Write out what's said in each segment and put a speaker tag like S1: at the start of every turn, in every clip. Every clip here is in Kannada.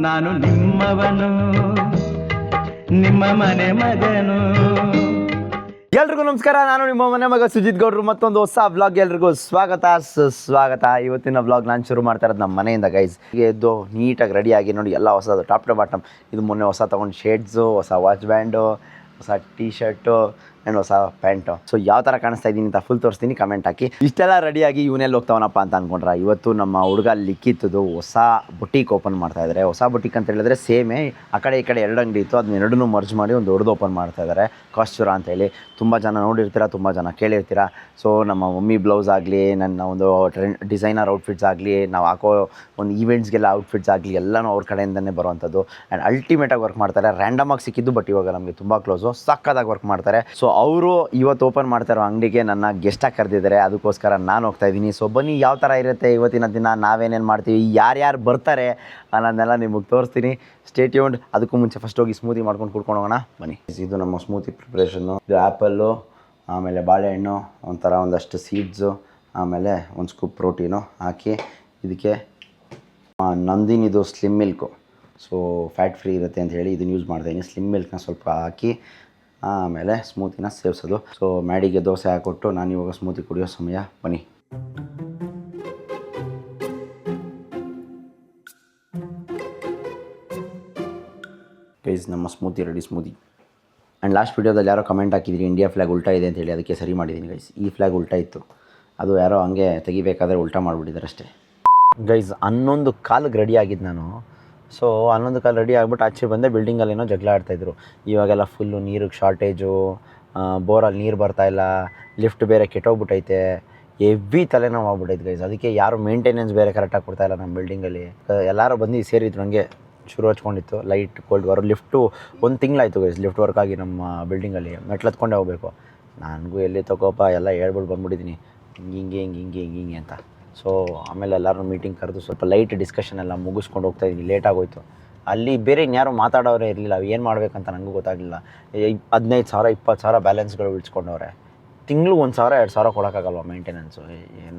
S1: ನಾನು ನಿಮ್ಮವನು, ನಿಮ್ಮ ಮನೆ ಮಗನು.
S2: ಎಲ್ರಿಗೂ ನಮಸ್ಕಾರ. ನಾನು ನಿಮ್ಮ ಮನೆ ಮಗ ಸುಜಿತ್ ಗೌಡ್ರು. ಮತ್ತೊಂದು ಹೊಸ ವ್ಲಾಗ್ ಎಲ್ರಿಗೂ ಸ್ವಾಗತ. ಇವತ್ತಿನ ವ್ಲಾಗ್ ನಾನು ಶುರು ಮಾಡ್ತಾ ಇರೋದು ನಮ್ಮ ಮನೆಯಿಂದ ಗೈಸ್. ಹೀಗೆ ಎದ್ದು ನೀಟಾಗಿ ರೆಡಿಯಾಗಿ ನೋಡಿ, ಎಲ್ಲ ಹೊಸದು ಟಾಪ್ ಟು ಬಾಟಮ್. ಇದು ಮೊನ್ನೆ ಹೊಸ ತೊಗೊಂಡು ಶೇಡ್ಸು, ಹೊಸ ವಾಚ್ ಬ್ಯಾಂಡು, ಹೊಸ ಟೀ ಶರ್ಟು ಆ್ಯಂಡ್ ಹೊಸ ಪ್ಯಾಂಟು. ಸೊ ಯಾವ ಥರ ಕಾಣಿಸ್ತಾ ಇದ್ದೀನಿ ಅಂತ ಫುಲ್ ತೋರಿಸ್ತೀನಿ, ಕಮೆಂಟ್ ಹಾಕಿ. ಇಷ್ಟೆಲ್ಲ ರೆಡಿಯಾಗಿ ಇವನೆಲ್ಲಿ ಹೋಗ್ತಾವನಪ್ಪ ಅಂತ ಅಂದ್ಕೊಂಡ್ರೆ, ಇವತ್ತು ನಮ್ಮ ಹುಡುಗ ಲಿಕ್ಕಿತ್ತದು ಹೊಸ ಬುಟೀಕ್ ಓಪನ್ ಮಾಡ್ತಾ ಇದ್ದಾರೆ. ಹೊಸ ಬುಟೀಕ್ ಅಂತ ಹೇಳಿದ್ರೆ ಸೇಮೇ ಆ ಕಡೆ ಈ ಕಡೆ ಎರಡು ಅಂಗಡಿ ಇತ್ತು, ಅದನ್ನ ಎರಡನ್ನೂ ಮರ್ಜ್ ಮಾಡಿ ಒಂದು ದೊಡ್ಡದು ಓಪನ್ ಮಾಡ್ತಾ ಇದ್ದಾರೆ, ಕಾಸ್ಚೂರ ಅಂತೇಳಿ. ತುಂಬ ಜನ ನೋಡಿರ್ತೀರ, ತುಂಬ ಜನ ಕೇಳಿರ್ತೀರ. ಸೊ ನಮ್ಮ ಮಮ್ಮಿ ಬ್ಲೌಸ್ ಆಗಲಿ, ನನ್ನ ಒಂದು ಡಿಸೈನರ್ ಔಟ್ಫಿಟ್ಸ್ ಆಗಲಿ, ನಾವು ಹಾಕೋ ಒಂದು ಈವೆಂಟ್ಸ್ಗೆಲ್ಲ ಔಟ್ಫಿಟ್ಸ್ ಆಗಲಿ, ಎಲ್ಲನೂ ಅವ್ರ ಕಡೆಯಿಂದನೇ ಬರುವಂಥದ್ದು. ಆ್ಯಂಡ್ ಅಲ್ಟಿಮೇಟಾಗಿ ವರ್ಕ್ ಮಾಡ್ತಾರೆ. ರ್ಯಾಂಡಮಾಗಿ ಸಿಕ್ಕಿದ್ದು, ಬಟ್ ಇವಾಗ ನಮಗೆ ತುಂಬ ಕ್ಲೋಸು, ಸಕ್ಕದಾಗಿ ವರ್ಕ್ ಮಾಡ್ತಾರೆ. ಸೊ ಅವರು ಇವತ್ತು ಓಪನ್ ಮಾಡ್ತಾ ಇರೋ ಅಂಗಡಿಗೆ ನನ್ನ ಗೆಸ್ಟಾಗಿ ಕರೆದಿದ್ದಾರೆ, ಅದಕ್ಕೋಸ್ಕರ ನಾನು ಹೋಗ್ತಾ ಇದ್ದೀನಿ. ಸೊ ಬನ್ನಿ, ಯಾವ ಥರ ಇರುತ್ತೆ ಇವತ್ತಿನ ದಿನ, ನಾವೇನೇನು ಮಾಡ್ತೀವಿ, ಯಾರ್ಯಾರು ಬರ್ತಾರೆ ಅನ್ನೋದನ್ನೆಲ್ಲ ನಿಮಗೆ ತೋರಿಸ್ತೀನಿ. Stay tuned. ಅದಕ್ಕೂ ಮುಂಚೆ ಫಸ್ಟ್ ಹೋಗಿ ಸ್ಮೂತಿ ಮಾಡ್ಕೊಂಡು ಕುಡ್ಕೊಂಡು ಹೋಗೋಣ ಬನ್ನಿ. ಇದು ನಮ್ಮ ಸ್ಮೂತಿ ಪ್ರಿಪ್ರೇಷನ್ನು. ಇದು ಆ್ಯಪಲ್ಲು, ಆಮೇಲೆ ಬಾಳೆಹಣ್ಣು, ಒಂಥರ ಒಂದಷ್ಟು ಸೀಡ್ಸು, ಆಮೇಲೆ ಒಂದು ಸ್ಕೂಪ್ ಪ್ರೋಟೀನು ಹಾಕಿ ಇದಕ್ಕೆ ನಂದಿನಿದು slim milk. So fat free ಇರುತ್ತೆ ಅಂತ ಹೇಳಿ ಇದನ್ನು ಯೂಸ್ ಮಾಡ್ತಾಯಿದ್ದೀನಿ. ಸ್ಲಿಮ್ ಮಿಲ್ಕ್ನ ಸ್ವಲ್ಪ ಹಾಕಿ ಆಮೇಲೆ ಸ್ಮೂತಿನ ಸೇವಿಸೋದು. ಸೊ ಮ್ಯಾಡಿಗೆ ದೋಸೆ ಹಾಕ್ಕೊಟ್ಟು ನಾನು ಇವಾಗ ಸ್ಮೂತಿ ಕುಡಿಯೋ ಸಮಯ. ಬನ್ನಿ. ಗೈಸ್, ನಮ್ಮ smoothie ready. Smoothie and last ವೀಡಿಯೋದಲ್ಲಿ ಯಾರೋ ಕಮೆಂಟ್ ಹಾಕಿದ್ರಿ, ಇಂಡಿಯಾ ಫ್ಲಾಗ್ ಉಲ್ಟಾ ಇದೆ ಅಂತೇಳಿ. ಅದಕ್ಕೆ ಸರಿ ಮಾಡಿದ್ದೀನಿ ಗೈಸ್. ಈ ಫ್ಲಾಗ್ ಉಲ್ಟಾ ಇತ್ತು, ಅದು ಯಾರೋ ಹಂಗೆ ತೆಗಿಬೇಕಾದ್ರೆ ಉಲ್ಟಾ ಮಾಡಿಬಿಟ್ಟಿದ್ದಾರೆ ಅಷ್ಟೇ. ಗೈಸ್, 11 ಕಾಲಿಗೆ ರೆಡಿ ಆಗಿದ್ದು ನಾನು. ಸೊ 11 ಕಾಲು ರೆಡಿ ಆಗಿಬಿಟ್ಟು ಆಚೆ ಬಂದೆ. ಬಿಲ್ಡಿಂಗಲ್ಲೇನೋ ಜಗಳ ಆಡ್ತಾಯಿದ್ರು. ಇವಾಗೆಲ್ಲ ಫುಲ್ಲು ನೀರಿಗೆ ಶಾರ್ಟೇಜು, ಬೋರಲ್ಲಿ ನೀರು ಬರ್ತಾಯಿಲ್ಲ, ಲಿಫ್ಟ್ ಬೇರೆ ಕೆಟ್ಟೋಗ್ಬಿಟ್ಟೈತೆ, ಎವ್ವಿ ತಲೆನೋವು ಆಗ್ಬಿಟ್ಟೈತೆ ಗೈಸ್. ಅದಕ್ಕೆ ಯಾರು ಮೇಂಟೆನೆನ್ಸ್ ಬೇರೆ ಕರೆಕ್ಟಾಗಿ ಕೊಡ್ತಾಯಿಲ್ಲ ನಮ್ಮ ಬಿಲ್ಡಿಂಗಲ್ಲಿ. ಎಲ್ಲರೂ ಬಂದು ಸೇರಿದ್ರು, ನನಗೆ ಶುರು ಹಚ್ಕೊಂಡಿತ್ತು. ಲೈಟ್ ಕೋಲ್ಡ್ ವಾರು. ಲಿಫ್ಟು 1 ತಿಂಗಳಾಯಿತು ಗೈಸ್ ಲಿಫ್ಟ್ ವರ್ಕ್ ಆಗಿ ನಮ್ಮ ಬಿಲ್ಡಿಂಗಲ್ಲಿ. ಮೆಟ್ಲತ್ಕೊಂಡೇ ಹೋಗಬೇಕು. ನನಗೂ ಎಲ್ಲಿ ತಗೋಪ ಎಲ್ಲ ಹೇಳ್ಬಿಟ್ಟು ಬಂದ್ಬಿಟ್ಟಿದ್ದೀನಿ, ಹಿಂಗೆ ಅಂತ. ಸೊ ಆಮೇಲೆ ಎಲ್ಲರೂ ಮೀಟಿಂಗ್ ಕರೆದು ಸ್ವಲ್ಪ ಲೈಟ್ ಡಿಸ್ಕಷನ್ ಎಲ್ಲ ಮುಗಿಸ್ಕೊಂಡು ಹೋಗ್ತಾಯಿದ್ದೀನಿ. ಲೇಟಾಗೋಯ್ತು. ಅಲ್ಲಿ ಬೇರೆ ಇನ್ಯಾರು ಮಾತಾಡೋರೇ ಇರಲಿಲ್ಲ. ಏನು ಮಾಡಬೇಕಂತ ನನಗೂ ಗೊತ್ತಾಗಲಿಲ್ಲ. 15,000 20,000 ಬ್ಯಾಲೆನ್ಸ್ಗಳು ಉಳಿಸ್ಕೊಂಡವ್ರೆ. ತಿಂಗ್ಳಿಗೆ 1,000 2,000 ಕೊಡೋಕ್ಕಾಗಲ್ವ ಮೇಂಟೆನೆನ್ಸು,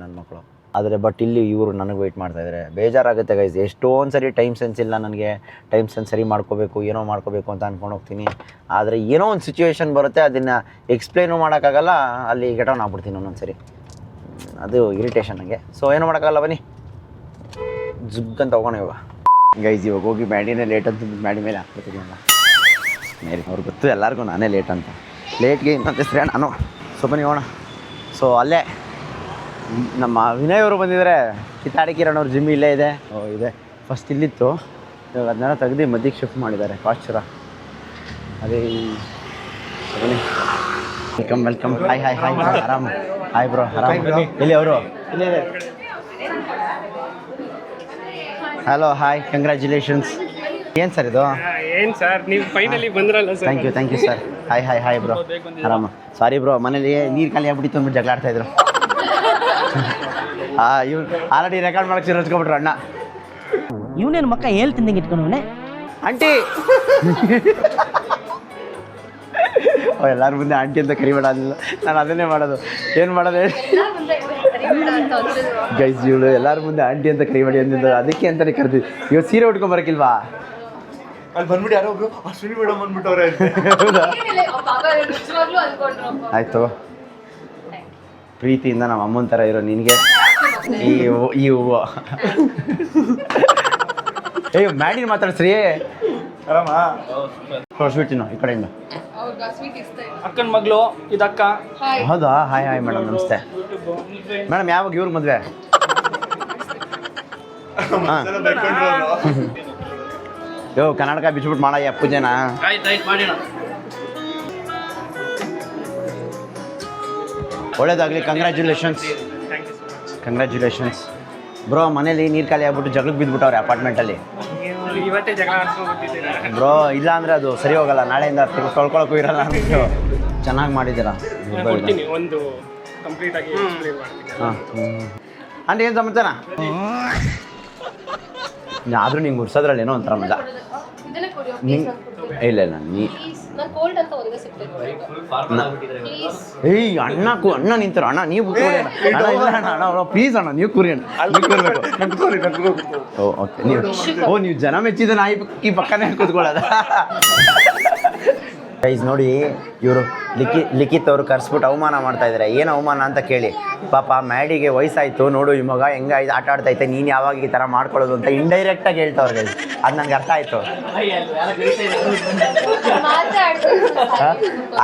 S2: ನನ್ನ ಮಕ್ಕಳು. ಆದರೆ ಬಟ್ ಇಲ್ಲಿ ಇವರು ನನಗೆ ವೆಯ್ಟ್ ಮಾಡ್ತಾಯಿದ್ದಾರೆ. ಬೇಜಾರಾಗುತ್ತೆ ಗೈಸ್. ಎಷ್ಟೊಂದು ಸರಿ ಟೈಮ್ ಸೆನ್ಸ್ ಇಲ್ಲ ನನಗೆ. ಟೈಮ್ ಸೆನ್ಸ್ ಸರಿ ಮಾಡ್ಕೋಬೇಕು, ಏನೋ ಮಾಡ್ಕೋಬೇಕು ಅಂತ ಅಂದ್ಕೊಂಡು ಹೋಗ್ತೀನಿ. ಆದರೆ ಏನೋ ಒಂದು ಸಿಚುವೇಶನ್ ಬರುತ್ತೆ, ಅದನ್ನು ಎಕ್ಸ್ಪ್ಲೇನು ಮಾಡೋಕ್ಕಾಗಲ್ಲ. ಅಲ್ಲಿ ಗೆಟ್ ಆನ್ ಆಗ್ಬಿಡ್ತೀನಿ ಒಂದೊಂದು ಸರಿ. ಅದು ಇರಿಟೇಷನ್ ನನಗೆ. ಸೊ ಏನೂ ಮಾಡೋಕ್ಕಾಗಲ್ಲ. ಬನ್ನಿ ಜುಗ್ಗಂತ ಹೋಗೋಣ ಇವಾಗ. ಗೈಸ್, ಇವಾಗ ಹೋಗಿ ಮ್ಯಾಡಿನೇ ಲೇಟ್ ಅಂತ ಮ್ಯಾಡಿ ಮೇಲೆ ಹಾಕ್ಬಿಡ್ತೀನಿ ಅಲ್ಲ ಮೇರಿ. ಅವ್ರಿಗೆ ಗೊತ್ತು ಎಲ್ಲರಿಗೂ ನಾನೇ ಲೇಟ್ ಅಂತ. ಲೇಟ್ಗೆ ಇನ್ನೊಂದು ಹೆಸರೇ ನಾನು. ಸೊ ಬನ್ನಿ ಹೋಗೋಣ. ಸೊ ಅಲ್ಲೇ ನಮ್ಮ ವಿನಯ್ ಅವರು ಬಂದಿದ್ದಾರೆ. ಕಿತ್ತಾಡಿ ಕಿರಣ್ ಅವ್ರ ಜಿಮ್ ಇಲ್ಲೇ ಇದೆ. ಇದೆ ಫಸ್ಟ್ ಇಲ್ಲಿತ್ತು, ಇವಾಗ ಅದನ್ನೆಲ್ಲ ತೆಗೆದು ಮಧ್ಯಕ್ಕೆ ಶಿಫ್ಟ್ ಮಾಡಿದ್ದಾರೆ. ಕಾಸ್ಚೂರ ಅದೇ. ಬನ್ನಿ. ವೆಲ್ಕಮ್. ಹಾಯ್ ಆರಾಮ್. ಹಾಯ್ ಬ್ರೋ, ಆರಾಮ್. ಎಲ್ಲಿ ಅವರು? Hello, hi, congratulations. ಏನು ಸರ್ ಇದು?
S3: ಏನು ಸರ್, ನೀವು ಫೈನಲಿ ಬಂದ್ರಲ್ಲ sir.
S2: Thank you sir. Hi bro, ಆರಾಮ. ಸಾರಿ ಬ್ರೋ, ಮನೇಲಿ ನೀರು ಖಾಲಿ ಆಗ್ಬಿಟ್ಟಿತ್ತು ಅಂದ್ಬಿಟ್ಟು ಜಗಳ ಆಡ್ತಾಯಿದ್ರು. ಇವ್ರು ಆಲ್ರೆಡಿ ರೆಕಾರ್ಡ್ ಮಾಡಕ್ಕೆ ಸಿರೋಚ್ಕೊಬಿಟ್ರು ಅಣ್ಣ.
S4: ಇವನೇನು ಮಕ್ಕ ಹೇಳ್ತಿದ್ದಂಗೆ ಇಟ್ಕೊಂಡವನೇ
S2: ಆಂಟಿ. ಎಲ್ಲರ ಮುಂದೆ ಆಂಟಿ ಅಂತ ಕರಿಬೇಡ ಅಂದಿಲ್ಲ. ನಾನು ಅದನ್ನೇ ಮಾಡೋದು. ಏನು ಮಾಡೋದು ಹೇಳಿ ಗೈಸ್, ಇವಳು ಎಲ್ಲರ ಮುಂದೆ ಆಂಟಿ ಅಂತ ಕರಿಬೇಡಿ ಅಂದಿದ್ದು, ಅದಕ್ಕೆ ಅಂತಲೇ ಕರೆದಿದ್ದು. ಇವತ್ತು ಸೀರೆ ಉಟ್ಕೊಂಬರಕ್ಕಿಲ್ವಾ?
S5: ಅಲ್ಲಿ ಬಂದ್ಬಿಟ್ಟು ಯಾರೋ ಒಬ್ರು ಅಶ್ವಿನಿ ಮೇಡಮ್ ಬಂದ್ಬಿಟ್ಟವ್ರೆ.
S2: ಆಯಿತು. ಪ್ರೀತಿಯಿಂದ ನಮ್ಮ ಅಮ್ಮನ ಥರ ಇರೋ ನಿನಗೆ ಈ ಹೂವು. ಏಯ್ ಮ್ಯಾಡಿನ ಮಾತಾಡ್ಸ್ರಿ.
S5: ಆರಾಮ
S2: ಸ್ವೀಟಿನ ಈ ಕಡೆಯಿಂದ.
S3: ಅಕ್ಕನ ಮಗಳು ಇದಕ್ಕ.
S2: ಹೌದಾ? ಹಾಯ್ ಮೇಡಮ್, ನಮಸ್ತೆ ಮೇಡಮ್. ಯಾವಾಗ ಇವ್ರಿಗೆ ಮದುವೆ? ಯೋ ಕರ್ನಾಟಕ ಬಿಚ್ಬಿಟ್ಟು ಮಾಡ ಪೂಜೆನ. ಒಳ್ಳೇದಾಗಲಿ. Congratulations bro. ಮನೇಲಿ ನೀರು ಖಾಲಿ ಆಗ್ಬಿಟ್ಟು ಜಗಳಕ್ಕೆ ಬಿದ್ದುಬಿಟ್ಟವ್ರೆ ಅಪಾರ್ಟ್ಮೆಂಟಲ್ಲಿ.
S3: ಇವತ್ತೇ ಜಗಳ ಆಡ್ಸ್ಕೊಂಡ್ಬಿಟ್ಟಿದ್ದೀರಾ
S2: ಬ್ರೋ? ಇಲ್ಲ ಅಂದರೆ ಅದು ಸರಿ ಹೋಗಲ್ಲ. ನಾಳೆಯಿಂದ ತೊಳ್ಕೊಳಕ್ಕೂ ಇರಲ್ಲ ಅಂದ್ಬಿಟ್ಟು ಚೆನ್ನಾಗಿ ಮಾಡಿದ್ದೀರಾ.
S3: ಒಂದು ಕಂಪ್ಲೀಟ್ ಆಗಿ ಎಕ್ಸ್ಪ್ಲೇನ್ ಮಾಡ್ತೀನಿ.
S2: ಹಾಂ ಆಂಟಿ, ಏನು ಸಮಾಚಾರ? ಆದರೂ ನಿಂಗೆ ಉರ್ಸೋದ್ರಲ್ಲಿ ಏನೋ ಒಂಥರ ಮಜಾ. ಇಲ್ಲ ನೀ
S6: ನಾನು ಕೋಲ್ಡ್ ಅಂತ ಒಂದೇ ಸಿಗ್ತೇನೆ ಪ್ಲೀಸ್.
S2: ಏಯ್ ಅಣ್ಣ ನಿಂತರು ಅಣ್ಣ ನೀವು ಕೂರಿ ಅಣ್ಣ ಇಲ್ಲ ಅಣ್ಣ ಪ್ಲೀಸ್ ಅಣ್ಣ ನೀವು ಕೂರಿ ಅಣ್ಣ ನೀವು ಕೂರ್ಬೇಕು ಓ ಓಕೆ ನೀವು ಜನ ಮೆಚ್ಚಿದ ನಾಯಿ ಈ ಪಕ್ಕನೇ ಕೂತ್ಕೊಳ್ಳೋದ ಗೈಸ್ ನೋಡಿ ಇವರು ಲಿಖಿತ್ ಅವರು ಕರ್ಸ್ಬಿಟ್ಟು ಅವಮಾನ ಮಾಡ್ತಾ ಇದ್ದಾರೆ ಏನು ಅವಮಾನ ಅಂತ ಕೇಳಿ ಪಾಪ ಮ್ಯಾಡಿಗೆ ವಯಸ್ಸಾಯಿತು ನೋಡು ಈ ಮಗ ಹೆಂಗೆ ಆಟ ಆಡ್ತೈತೆ ನೀನು ಯಾವಾಗ ಈ ಥರ ಮಾಡ್ಕೊಳ್ಳೋದು ಅಂತ ಇಂಡೈರೆಕ್ಟಾಗಿ ಹೇಳ್ತವ್ರು ಗೈಸ್ ಅದು ನನಗೆ ಅರ್ಥ ಆಯಿತು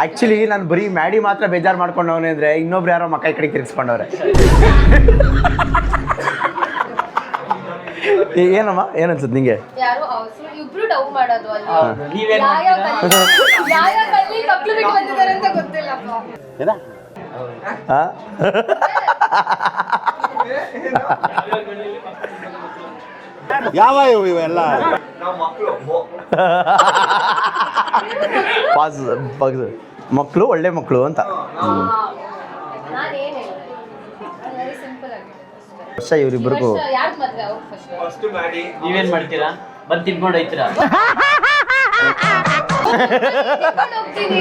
S2: ಆ್ಯಕ್ಚುಲಿ ನಾನು ಬರೀ ಮ್ಯಾಡಿ ಮಾತ್ರ ಬೇಜಾರು ಮಾಡ್ಕೊಂಡವನೇ ಅಂದರೆ ಇನ್ನೊಬ್ರು ಯಾರೋ ಮಕ್ಕ ಈ ಕಡೆ ತಿರ್ಗಿಸ್ಕೊಂಡವ್ರೆ ಏನಮ್ಮ ಏನನ್ಸುತ್ತೆ ನಿಂಗೆ
S6: ಯಾರು ಇಬ್ರು ಡೌ ಮಾಡೋದು ಅಲ್ಲಿ ಯಾವ್ಯಾವಲ್ಲಿ ಮಕ್ಳು ಬಿಟ್ಟು ಬಂದಿದ್ದಾರೆ ಅಂತ ಗೊತ್ತಿಲ್ಲಪ್ಪ.
S2: ಏನ
S5: ಯಾವ ಇವೆಲ್ಲ
S2: ಪಾಸ್ ಮಕ್ಕಳು ಒಳ್ಳೆ ಮಕ್ಕಳು ಅಂತ
S6: ನಾನೇನು ವೆರಿ ಸಿಂಪಲ್ ಆಗಿ
S2: ವರ್ಷ ಇವರಿಬ್ಬರಿಗೂ
S6: ಯಾರು ಮದ್ವೆ ಅವ್ರು ಫಸ್ಟ್
S4: ನೀವೇನ್ ಮಾಡ್ತೀರಾ ಬಂದು ತಿನ್ಕೊಂಡು ಹೋಯ್ತೀರಾ
S6: ಹೋಗ್ತೀನಿ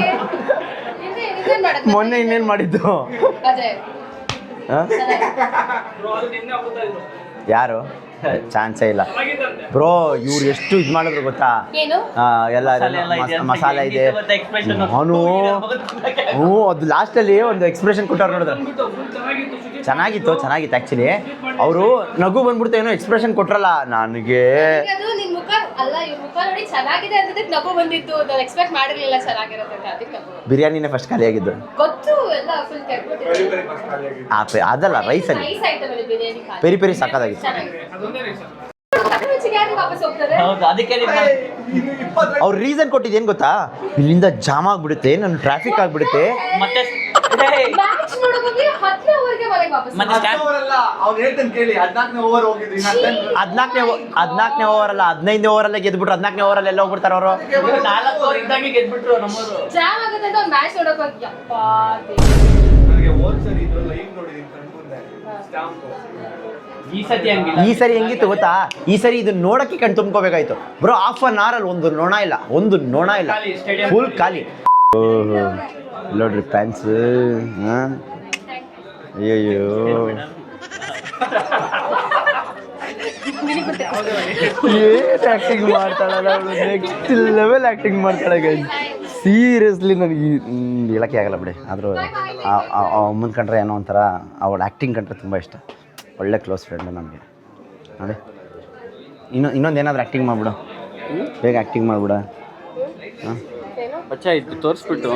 S6: ಇನ್ನೇನ್ ಮಾಡೋದು
S2: ಮೊನ್ನೆ ಇನ್ನೇನು ಮಾಡಿದ್ದು
S6: ಅದೇ
S2: ಹ? ಯಾರು ಚಾನ್ಸೇ ಇಲ್ಲ ಬ್ರೋ ಇವ್ರು ಎಷ್ಟು ಇದು ಮಾಡಿದ್ರು ಗೊತ್ತಾ
S6: ಏನು
S2: ಎಲ್ಲ ಮಸಾಲೆ ಇದೆ ಅವನು ಹ್ಞೂ ಅದು ಲಾಸ್ಟಲ್ಲಿ ಒಂದು ಎಕ್ಸ್ಪ್ರೆಷನ್ ಕೊಟ್ಟವ್ರು ನೋಡಿದ್ರೆ ಚೆನ್ನಾಗಿತ್ತು ಆ್ಯಕ್ಚುಲಿ ಅವರು ನಗು ಬಂದ್ಬಿಡ್ತು ಏನೋ ಎಕ್ಸ್ಪ್ರೆಷನ್ ಕೊಟ್ರಲ್ಲ ನನಗೆ
S6: ಅದು ನಿನ್ ಮುಖ ಅಲ್ಲ ಇವ್ರ ಮುಖ ನೋಡಿ ಚೆನ್ನಾಗಿದೆ ಅಂತದಕ್ಕೆ ನಗು ಬಂದಿತ್ತು ನಾನು ಎಕ್ಸ್ಪೆಕ್ಟ್ ಮಾಡಿರ್ಲಿಲ್ಲ ಚೆನ್ನಾಗಿರುತ್ತೆ ಅಂತ ಅದಕ್ಕೆ ನಗು
S2: ಬಿರಿಯಾನಿನೇ ಫಸ್ಟ್ ಖಾಲಿಯಾಗಿದ್ದು
S6: ಗೊತ್ತು ಎಲ್ಲ ಫುಲ್ ಕೆಟ್ಬಿಟ್ಟಿದೆ
S2: ಅದಲ್ಲ ರೈಸಲ್ಲಿ
S6: ನೈಸ್ ಐಟಮ್ ಅಲ್ಲಿ ಬಿರಿಯಾನಿ
S2: ಪೆರಿ ಪೆರಿ ಸಾಕಾಗಿತ್ತು
S6: ವಾಪಸ್ ಹೋಗ್ತಾರೆ
S4: ಹೌದು ಅದಕ್ಕೆ
S2: ಅವ್ರ ರೀಸನ್ ಕೊಟ್ಟಿದ್ದೇನು ಗೊತ್ತಾ ಇಲ್ಲಿಂದ ಜಾಮ್ ಆಗ್ಬಿಡುತ್ತೆ ನನ್ನ ಟ್ರಾಫಿಕ್ ಆಗ್ಬಿಡುತ್ತೆ
S4: ಮತ್ತೆ
S6: ಮ್ಯಾಚ್ ನೋಡೋಕೆ 10 ಅವರ್ಗೆ ಮನೆಗೆ ವಾಪಸ್
S5: ಅವ್ನು ಹೇಳ್ತಾನೆ ಕೇಳಿ 14ನೇ ಓವರ್ ಹೋಗಿದ್ವಿ
S2: 14ನೇ ಓವರ್ ಅಲ್ಲ 15ನೇ ಓವರಲ್ಲೇ ಗೆದ್ಬಿಟ್ರು 14ನೇ ಓವರಲ್ಲಿ ಎಲ್ಲ ಹೋಗ್ಬಿಡ್ತಾರೆ ಅವರು
S4: 4 ಓವರ್ ಇದ್ದಂಗೆ ಗೆದ್ಬಿಟ್ರು ನಮ್ಮವರು
S6: ಜಾಮ್ ಆಗುತ್ತೆ ಅಂತ ಒಂದು ಮ್ಯಾಚ್ ನೋಡೋಕೆ ಹೋಗಿ ಯಪ್ಪಾ
S5: ನನಗೆ ಹೋದ್ ಸರಿ ಇದು ಲೈವ್ ನೋಡಿದೀನಿ ಕಣ್ಮುಂದೆ ಸ್ಟಾಂಪ್
S4: ಈ ಸತಿ ಹಂಗಿಲ್ಲ
S2: ಈ ಸರಿ ಹೆಂಗಿತ್ತು ಗೊತ್ತಾ ಈ ಸರಿ ಇದು ನೋಡಕ್ಕೆ ಕಣ್ ತುಂಬ್ಕೋಬೇಕಾಯ್ತು ಬ್ರೋ ಹಾಫ್ ಅನ್ ಅವರ್ ಅಲ್ಲಿ ಒಂದು ನೊಣ ಇಲ್ಲ ಫುಲ್ ಖಾಲಿ ನೋಡ್ರಿ ಫ್ಯಾನ್ಸ್ ಅಯ್ಯಯ್ಯೋ ಏನ್ ಆಕ್ಟಿಂಗ್ ಮಾಡ್ತಾಳಲ್ಲ ಅವಳು ನೆಕ್ಸ್ಟ್ ಲೆವೆಲ್ ಆಕ್ಟಿಂಗ್ ಮಾಡ್ತಾಳೆ ಗೈಸ್ ಸೀರಿಯಸ್ಲಿ ನನಗೆ ಹೇಳಕ್ಕೆ ಆಗಲ್ಲ ಬಿಡಿ ಆದರೂ ಅಮ್ಮನ ಕಂಡ್ರೆ ಏನೋ ಒಂಥರ ಅವಳ ಆ್ಯಕ್ಟಿಂಗ್ ಕಂಡ್ರೆ ತುಂಬ ಇಷ್ಟ ಒಳ್ಳೆ ಕ್ಲೋಸ್ ಫ್ರೆಂಡು ನಮಗೆ ನೋಡಿ ಇನ್ನೊಂದು ಏನಾದರೂ ಆ್ಯಕ್ಟಿಂಗ್ ಮಾಡಿಬಿಡು ಬೇಗ ಆ್ಯಕ್ಟಿಂಗ್ ಮಾಡಿಬಿಡ ಹಾಂ
S4: ಬಚ್ಚಾ ಇತ್ತು ತೋರಿಸ್ಬಿಟ್ಟು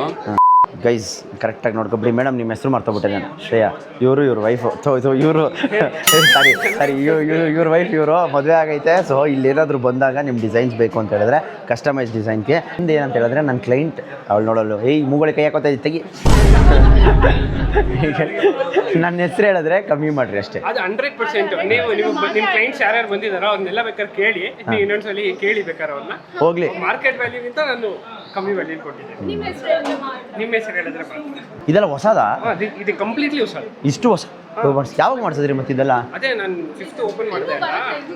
S2: ಗೈಸ್ ಕರೆಕ್ಟಾಗಿ ನೋಡ್ಕೊಬಿಡಿ ಮೇಡಮ್ ನಿಮ್ಮ ಹೆಸರು ಮರ್ತೋಗ್ಬಿಟ್ಟೆ ನಾನು ಶ್ರೇಯಾ ಇವ್ರ ವೈಫು ಇವರು ಸರಿ ಇವ್ರ ವೈಫ್ ಇವರು ಮದುವೆ ಆಗೈತೆ ಸೊ ಇಲ್ಲೇನಾದರೂ ಬಂದಾಗ ನಿಮ್ಮ ಡಿಸೈನ್ಸ್ ಬೇಕು ಅಂತ ಹೇಳಿದ್ರೆ ಕಸ್ಟಮೈಸ್ ಡಿಸೈನ್ಗೆ ಮುಂದೆ ಏನಂತ ಹೇಳಿದ್ರೆ ನನ್ನ ಕ್ಲೈಂಟ್ ಅವಳು ನೋಡಲು ಮೂಗಳಿ ಕೈ ಹಾಕೋತಾ ತೆಗಿ ನನ್ನ ಹೆಸರು ಹೇಳಿದ್ರೆ ಕಮ್ಮಿ ಮಾಡಿರಿ ಅಷ್ಟೇ
S3: ಅದು 100% ನೀವು ನಿಮ್ಮ ಕ್ಲೈಂಟ್ಸ್ ಯಾರ್ಯಾರು ಬಂದಿದ್ದಾರೋ ಅದನ್ನೆಲ್ಲ ಬೇಕಾದ್ರೆ ಕೇಳಿ ನೀವು ಇನ್ನೊಂದ್ಸಲಿ ಕೇಳಿ ಬೇಕಾದ್ರೆ ಅವ್ರನ್ನ
S2: ಹೋಗ್ಲಿ
S3: ಮಾರ್ಕೆಟ್ ವ್ಯಾಲ್ಯೂಗಿಂತ ನಾನು ಕಮ್ಮಿ ವ್ಯಾಲ್ಯೂ ಕೊಟ್ಟಿದ್ದೇನೆ ನಿಮ್ಮ ಹೆಸರು ಹೇಳಿದ್ರೆ
S2: ಇದೆಲ್ಲ ಹೊಸದಾ
S3: ಇದು ಕಂಪ್ಲೀಟ್ಲಿ ಹೊಸ
S2: ಇಷ್ಟು ಹೊಸ ಯಾವಾಗ ಮಾಡಿಸಿದ್ರಿ ಮತ್ತೆ ಇದೆಲ್ಲ
S3: ಅದೇ ನಾನು 5th ಓಪನ್ ಮಾಡಿದೆ ಅಲ್ಲ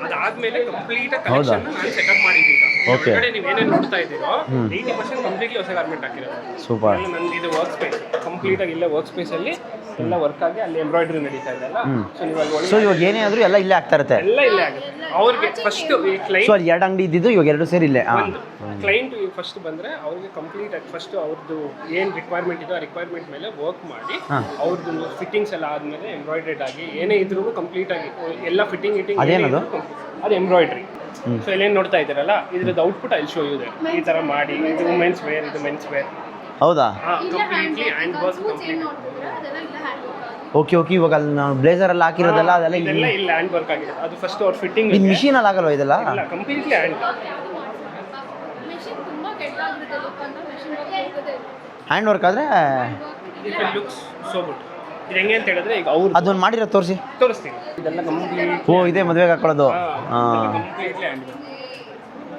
S3: ಅದಾದ್ಮೇಲೆ ಕಂಪ್ಲೀಟ್ ಕಲೆಕ್ಷನ್ ನಾನು ಸೆಟಪ್ ಮಾಡಿದ್ದೀನಿ
S2: Okay.
S3: ನೀವು ಏನೇನು ನೋಡ್ತಾ ಇದ್ದೀರೋ 80% ಕಂಪ್ಲೀಟ್ಲಿ ಹೊಸ ಗಾರ್ಮೆಂಟ್ ಹಾಕಿರೋದು
S2: ಸೂಪರ್
S3: ನಂದು ಇದು ವರ್ಕ್ ಸ್ಪೇಸ್ ಕಂಪ್ಲೀಟ್ ಆಗಿ ಇಲ್ಲೇ ವರ್ಕ್ ಸ್ಪೇಸ್ ಅಲ್ಲಿ ಎಲ್ಲ ವರ್ಕ್ ಆಗಿ ಅಲ್ಲಿ ಎಂಬ್ರಾಯ್ಡ್ರಿ ನಡೀತಾ ಇದೆ ಅಲ್ಲ ಸೊ ನೀವು ಅಲ್ಲಿ
S2: ಸೊ ಇವಾಗ ಏನೇ ಆದರೂ ಎಲ್ಲ ಇಲ್ಲೇ ಆಗ್ತಾ ಇರುತ್ತೆ
S3: ಎಲ್ಲ ಇಲ್ಲೇ ಆಗುತ್ತೆ ಅವ್ರಿಗೆ ಫಸ್ಟ್ ಈ ಕ್ಲೈಂಟ್
S2: ಸೊ ಅಲ್ಲಿ 2 ಅಂಗಡಿ ಇದ್ದಿದ್ದು ಇವಾಗ 2 ಸೇರಿ ಇಲ್ಲೇ ಹಾಂ
S3: ಕ್ಲೈಂಟ್ ಫಸ್ಟ್ ಬಂದ್ರೆ ಅವ್ರಿಗೆ ಕಂಪ್ಲೀಟ್ ಆಗಿ ಫಸ್ಟ್ ಅವ್ರದ್ದು ಏನು ರಿಕ್ವೈರ್ಮೆಂಟ್ ಇದೋ ಆ ರಿಕ್ವೈರ್ಮೆಂಟ್ ಮೇಲೆ ವರ್ಕ್ ಮಾಡಿ ಅವ್ರದ್ದು ಫಿಟ್ಟಿಂಗ್ಸ್ ಎಲ್ಲ ಆದ್ಮೇಲೆ ಎಂಬ್ರಾಯ್ಡ್ರೆಡ್ ಆಗಿ ಏನೇ ಇದ್ರೂ ಕಂಪ್ಲೀಟ್ ಆಗಿ ಎಲ್ಲ ಫಿಟ್ಟಿಂಗ್
S2: ಅದೇನದು?
S3: ಅದು ಎಂಬ್ರಾಯ್ಡ್ರಿ ಸೊ ಇಲ್ಲೇನು ನೋಡ್ತಾ ಇದ್ದೀರಲ್ಲ ಇದ್ರದ್ದು ಔಟ್ಪುಟ್ ಅಲ್ಲಿ ಶೋ ಇದೆ ಈ ತರ ಮಾಡಿ ಇದು ವುಮೆನ್ಸ್ ವೇರ್ ಇದು ಮೆನ್ಸ್ ವೇರ್
S2: ಹೌದಾ
S3: completely hand work complete
S2: okay ಇವಾಗ ಅಲ್ಲಿ ನಾವು ಬ್ಲೇಸರ್ ಎಲ್ಲ ಹಾಕಿರೋದಲ್ಲ ಅದೆಲ್ಲ
S3: ಇದೆಲ್ಲ ಇಲ್ಲ ಹ್ಯಾಂಡ್ ವರ್ಕ್ ಆಗಿದೆ ಅದು ಫಸ್ಟ್ ಅವ್ರ ಫಿಟ್ಟಿಂಗ್
S2: ಇದು ಮಿಷಿನಲ್ಲಿ ಆಗಲ್ವಾ ಇದೆಲ್ಲ
S3: ಇಲ್ಲ ಕಂಪ್ಲೀಟ್ಲಿ ಹ್ಯಾಂಡ್
S6: ಮೆಷಿನ್ ತುಂಬಾ ಕೆಟ್ಟಾಗಿರುತ್ತೆ ಲುಕ್ ಅಂತ ಮೆಷಿನ್ ಹೋಗುತ್ತೆ
S2: ಹ್ಯಾಂಡ್ ವರ್ಕ್ ಆದರೆ
S3: ಇಟ್ ಲುಕ್ಸ್ ಸೋ ಗುಡ್ ಇದು ಹೆಂಗೆ ಅಂತ ಹೇಳಿದ್ರೆ ಈಗ ಅವ್ರು
S2: ಅದೊಂದು ಮಾಡಿರೋ ತೋರಿಸಿ
S3: ತೋರಿಸ್ತೀನಿ ಇದೆಲ್ಲ ಕಂಪ್ಲೀಟ್
S2: ಓ ಇದೇ ಮದುವೆಗೆ ಹಾಕೊಳ್ಳೋದು ಹಾಂ
S3: ಕಂಪ್ಲೀಟ್ಲಿ ಹ್ಯಾಂಡ್ ವರ್ಕ್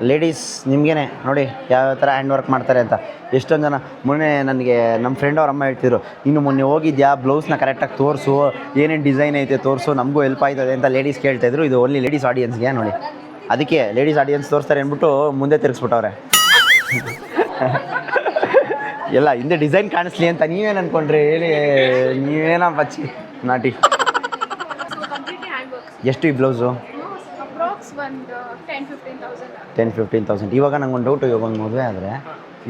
S2: ಲೇಡೀಸ್ ನಿಮಗೇನೆ ನೋಡಿ ಯಾವ ಥರ ಹ್ಯಾಂಡ್ ವರ್ಕ್ ಮಾಡ್ತಾರೆ ಅಂತ ಎಷ್ಟೊಂದು ಜನ ಮೊನ್ನೆ ನನಗೆ ನಮ್ಮ ಫ್ರೆಂಡ್ ಅವ್ರ ಅಮ್ಮ ಹೇಳ್ತಿದ್ರು ಇನ್ನು ಮೊನ್ನೆ ಹೋಗಿದ್ಯಾ ಬ್ಲೌಸ್ನ ಕರೆಕ್ಟಾಗಿ ತೋರಿಸು ಏನೇನು ಡಿಸೈನ್ ಐತೆ ತೋರಿಸು ನಮಗೂ ಹೆಲ್ಪ್ ಆಯ್ತದೆ ಅಂತ ಲೇಡೀಸ್ ಕೇಳ್ತಾಯಿದ್ರು ಇದು ಓನ್ಲಿ ಲೇಡೀಸ್ ಆಡಿಯನ್ಸ್ಗೆ ನೋಡಿ ಅದಕ್ಕೆ ಲೇಡೀಸ್ ಆಡಿಯನ್ಸ್ ತೋರಿಸ್ತಾರೆ ಅಂದ್ಬಿಟ್ಟು ಮುಂದೆ ತಿರ್ಗಿಸ್ಬಿಟ್ಟವ್ರೆ ಎಲ್ಲ ಹಿಂದೆ ಡಿಸೈನ್ ಕಾಣಿಸ್ಲಿ ಅಂತ ನೀವೇನು ಅನ್ಕೊಂಡ್ರಿ ಹೇಳಿ, ನೀವೇನ ಬಚ್ಚಿ ನಾಟಿ.
S6: So completely hand work.
S2: ಎಷ್ಟು ಈ ಬ್ಲೌಸು?
S6: ಅಪ್ರಾಕ್ಸ್ ಒಂದು 10-15,000.
S2: 10-15,000. ಇವಾಗ ನಂಗೆ ಒಂದು ಡೌಟು, ಇವಾಗ ಒಂದು ಮದುವೆ ಆದರೆ